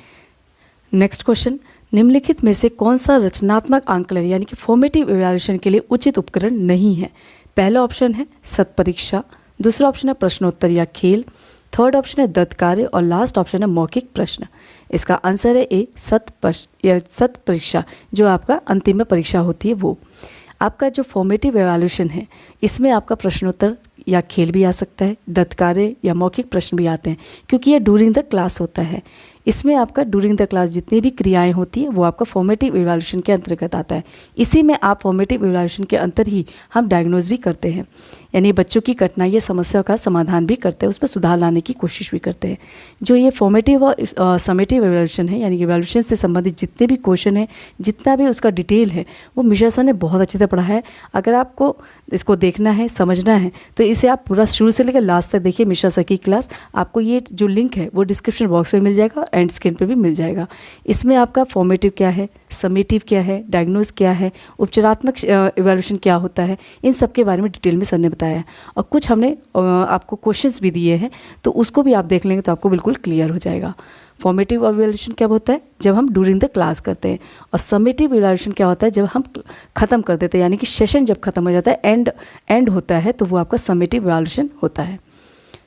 नेक्स्ट क्वेश्चन, निम्नलिखित में से कौन सा रचनात्मक आंकलन यानी कि फॉर्मेटिव इवैल्यूएशन के लिए उचित उपकरण नहीं है? पहला ऑप्शन है सत्परीक्षा, दूसरा ऑप्शन है प्रश्नोत्तर या खेल, थर्ड ऑप्शन है दत्त कार्य और लास्ट ऑप्शन है मौखिक प्रश्न। इसका आंसर है ए, सत्परीक्षा, जो आपका अंतिम में परीक्षा होती है वो। आपका जो फॉर्मेटिव एवैल्यूएशन है, इसमें आपका प्रश्नोत्तर या खेल भी आ सकता है, दत्त कार्य या मौखिक प्रश्न भी आते हैं, क्योंकि ये ड्यूरिंग द क्लास होता है। इसमें आपका ड्यूरिंग द क्लास जितनी भी क्रियाएं होती हैं वो आपका फॉर्मेटिव इवैल्यूएशन के अंतर्गत आता है। इसी में आप फॉर्मेटिव इवैल्यूएशन के अंतर ही हम डायग्नोज भी करते हैं, यानी बच्चों की कठिनाई समस्या का समाधान भी करते हैं, उसमें सुधार लाने की कोशिश भी करते हैं। जो ये फॉर्मेटिव और समेटिव इवैल्यूएशन है, यानी कि इवैल्यूएशन से संबंधित जितने भी क्वेश्चन है, जितना भी उसका डिटेल है, वो मिश्रा सर ने बहुत अच्छे से पढ़ा है। अगर आपको इसको देखना है, समझना है, तो इसे आप पूरा शुरू से लेकर लास्ट तक देखिए मिश्रा सर की क्लास। आपको ये जो लिंक है वो डिस्क्रिप्शन बॉक्स में मिल जाएगा, एंड स्क्रीन पे भी मिल जाएगा। इसमें आपका फॉर्मेटिव क्या है, समेटिव क्या है, डायग्नोज क्या है, उपचारात्मक इवैल्यूएशन क्या होता है, इन सब के बारे में डिटेल में सर ने बताया है। और कुछ हमने आपको क्वेश्चंस भी दिए हैं, तो उसको भी आप देख लेंगे तो आपको बिल्कुल क्लियर हो जाएगा। फॉर्मेटिव इवैल्यूएशन क्या होता है? जब हम ड्यूरिंग द क्लास करते हैं। और समेटिव इवैल्यूएशन क्या होता है? जब हम ख़त्म कर देते हैं, यानी कि सेशन जब खत्म हो जाता है, एंड होता है, तो वो आपका समेटिव इवैल्यूएशन होता है।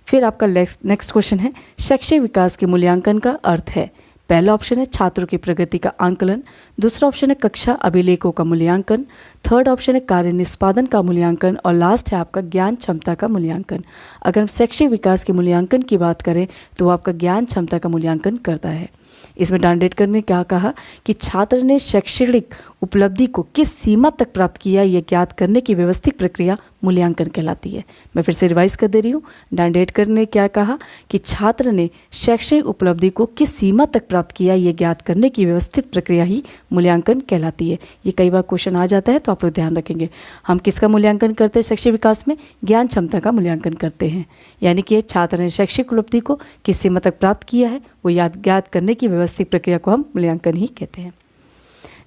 फिर आपका नेक्स्ट क्वेश्चन है, शैक्षिक विकास के मूल्यांकन का अर्थ है। पहला ऑप्शन है छात्रों की प्रगति का आंकलन, दूसरा ऑप्शन है कक्षा अभिलेखों का मूल्यांकन, थर्ड ऑप्शन है कार्य निष्पादन का मूल्यांकन, और लास्ट है आपका ज्ञान क्षमता का मूल्यांकन। अगर हम शैक्षिक विकास के मूल्यांकन की बात करें तो वो आपका ज्ञान क्षमता का मूल्यांकन करता है। इसमें डांडेटकर ने क्या कहा कि छात्र ने शैक्षणिक उपलब्धि को किस सीमा तक प्राप्त किया, यह ज्ञात करने की व्यवस्थित प्रक्रिया मूल्यांकन कहलाती है। मैं फिर से रिवाइज कर दे रही हूँ। डांडेटकर ने क्या कहा कि छात्र ने शैक्षणिक उपलब्धि को किस सीमा तक प्राप्त किया, यह ज्ञात करने की व्यवस्थित प्रक्रिया ही मूल्यांकन कहलाती है। ये कई बार क्वेश्चन आ जाता है, तो आप लोग ध्यान रखेंगे। हम किसका मूल्यांकन करते हैं शैक्षिक विकास में? ज्ञान क्षमता का मूल्यांकन करते हैं, यानी कि छात्र ने शैक्षिक उपलब्धि को किस सीमा तक प्राप्त किया है, वो ज्ञात करने की व्यवस्थित प्रक्रिया को हम मूल्यांकन ही कहते हैं।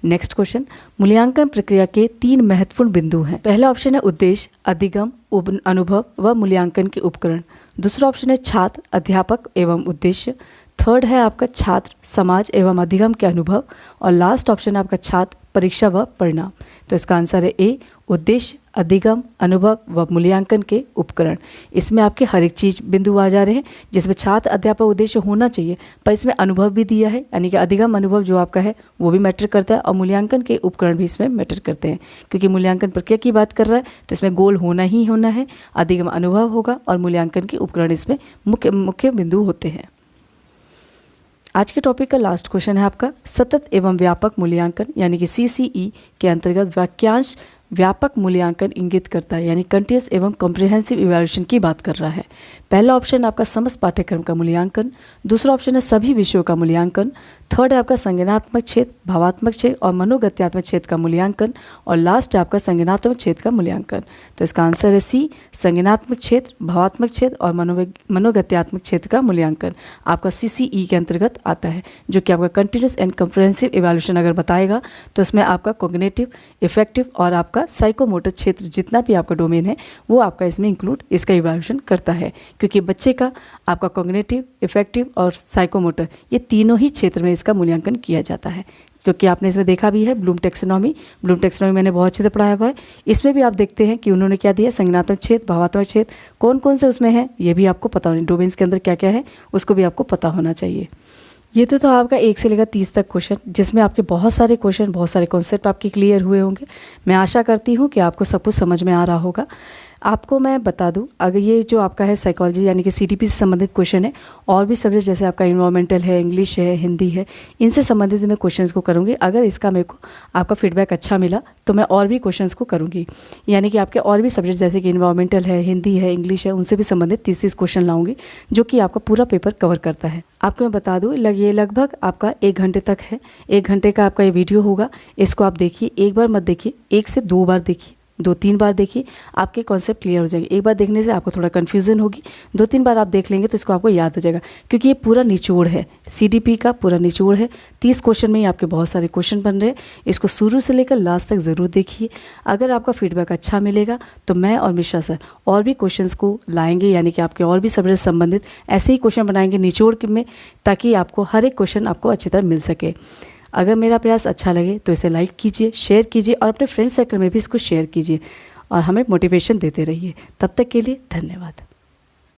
नेक्स्ट क्वेश्चन, मूल्यांकन प्रक्रिया के 3 महत्वपूर्ण बिंदु हैं। पहला ऑप्शन है उद्देश्य, अधिगम, अनुभव व मूल्यांकन के उपकरण। दूसरा ऑप्शन है छात्र, अध्यापक एवं उद्देश्य। थर्ड है आपका छात्र, समाज एवं अधिगम के अनुभव, और लास्ट ऑप्शन है आपका छात्र, परीक्षा व परिणाम। तो इसका आंसर है ए, उद्देश्य, अधिगम, अनुभव व मूल्यांकन के उपकरण। इसमें आपके हर एक चीज़ बिंदु आ जा रहे हैं, जिसमें छात्र अध्यापक उद्देश्य होना चाहिए, पर इसमें अनुभव भी दिया है, यानी कि अधिगम अनुभव जो आपका है वो भी मैटर करता है, और मूल्यांकन के उपकरण भी इसमें मैटर करते हैं। क्योंकि मूल्यांकन प्रक्रिया की बात कर रहा है तो इसमें गोल होना ही होना है, अधिगम अनुभव होगा और मूल्यांकन के उपकरण इसमें मुख्य बिंदु होते हैं। आज के टॉपिक का लास्ट क्वेश्चन है आपका सतत एवं व्यापक मूल्यांकन, यानी कि CCE के अंतर्गत वाक्यांश व्यापक मूल्यांकन इंगित करता है, यानी कंटिन्यूअस एवं कॉम्प्रिहेंसिव इवैल्यूएशन की बात कर रहा है। पहला ऑप्शन आपका समस्त पाठ्यक्रम का मूल्यांकन, दूसरा ऑप्शन है सभी विषयों का मूल्यांकन, थर्ड है आपका संज्ञानात्मक क्षेत्र, भावात्मक क्षेत्र और मनोगत्यात्मक क्षेत्र का मूल्यांकन, और लास्ट है आपका संज्ञानात्मक क्षेत्र का मूल्यांकन। तो इसका आंसर है सी, संज्ञानात्मक क्षेत्र, भावात्मक क्षेत्र और मनोगत्यात्मक क्षेत्र का मूल्यांकन आपका CCE के अंतर्गत आता है, जो कि आपका कंटिन्यूअस एंड कॉम्प्रिहेंसिव इवैल्यूएशन अगर बताएगा तो उसमें आपका कॉग्निटिव, इफेक्टिव और आपका साइकोमोटर क्षेत्र जितना भी आपका डोमेन है वो आपका इसमें इंक्लूड इसका इवैल्यूएशन करता है, क्योंकि बच्चे का आपका कॉग्निटिव, इफेक्टिव और साइकोमोटर ये तीनों ही क्षेत्र में इसका मूल्यांकन किया जाता है। क्योंकि आपने इसमें देखा भी है ब्लूम टैक्सोनॉमी मैंने बहुत अच्छे से पढ़ाया हुआ है। इसमें भी आप देखते हैं कि उन्होंने क्या दिया, संज्ञानात्मक क्षेत्र, भावात्मक क्षेत्र कौन कौन से उसमें है ये भी आपको पता होना, डोमेन्स के अंदर क्या क्या है उसको भी आपको पता होना चाहिए। ये तो था आपका 1 से लेकर 30 तक क्वेश्चन, जिसमें आपके बहुत सारे क्वेश्चन, बहुत सारे कॉन्सेप्ट आपके क्लियर हुए होंगे। मैं आशा करती हूँ कि आपको सब कुछ समझ में आ रहा होगा। आपको मैं बता दूं, अगर ये जो आपका है साइकोलॉजी यानी कि CDP से संबंधित क्वेश्चन है, और भी सब्जेक्ट जैसे आपका इन्वायरमेंटल है, इंग्लिश है, हिंदी है, इनसे संबंधित मैं क्वेश्चंस को करूँगी। अगर इसका मेरे को आपका फीडबैक अच्छा मिला तो मैं और भी क्वेश्चंस को करूँगी, यानी कि आपके और भी सब्जेक्ट जैसे कि इन्वायरमेंटल है, हिंदी है, इंग्लिश है, उनसे भी संबंधित 30 क्वेश्चन लाऊंगी, जो कि आपका पूरा पेपर कवर करता है। आपको मैं बता दूँ, ये लगभग आपका 1 घंटे तक है। 1 घंटे का आपका ये वीडियो होगा। इसको आप देखिए, एक बार मत देखिए, 1 से 2 बार देखिए, 2-3 बार देखिए, आपके कॉन्सेप्ट क्लियर हो जाएंगे। एक बार देखने से आपको थोड़ा कन्फ्यूजन होगी, 2-3 बार आप देख लेंगे तो इसको आपको याद हो जाएगा, क्योंकि ये पूरा निचोड़ है, CDP का पूरा निचोड़ है। 30 क्वेश्चन में ही आपके बहुत सारे क्वेश्चन बन रहे हैं। इसको शुरू से लेकर लास्ट तक ज़रूर देखिए। अगर आपका फीडबैक अच्छा मिलेगा तो मैं और मिश्रा सर और भी क्वेश्चन को लाएंगे, यानी कि आपके और भी सब्जेक्ट से संबंधित ऐसे ही क्वेश्चन बनाएंगे निचोड़ में, ताकि आपको हर एक क्वेश्चन आपको अच्छी तरह मिल सके। अगर मेरा प्रयास अच्छा लगे तो इसे लाइक कीजिए, शेयर कीजिए और अपने फ्रेंड सर्कल में भी इसको शेयर कीजिए, और हमें मोटिवेशन देते रहिए। तब तक के लिए धन्यवाद।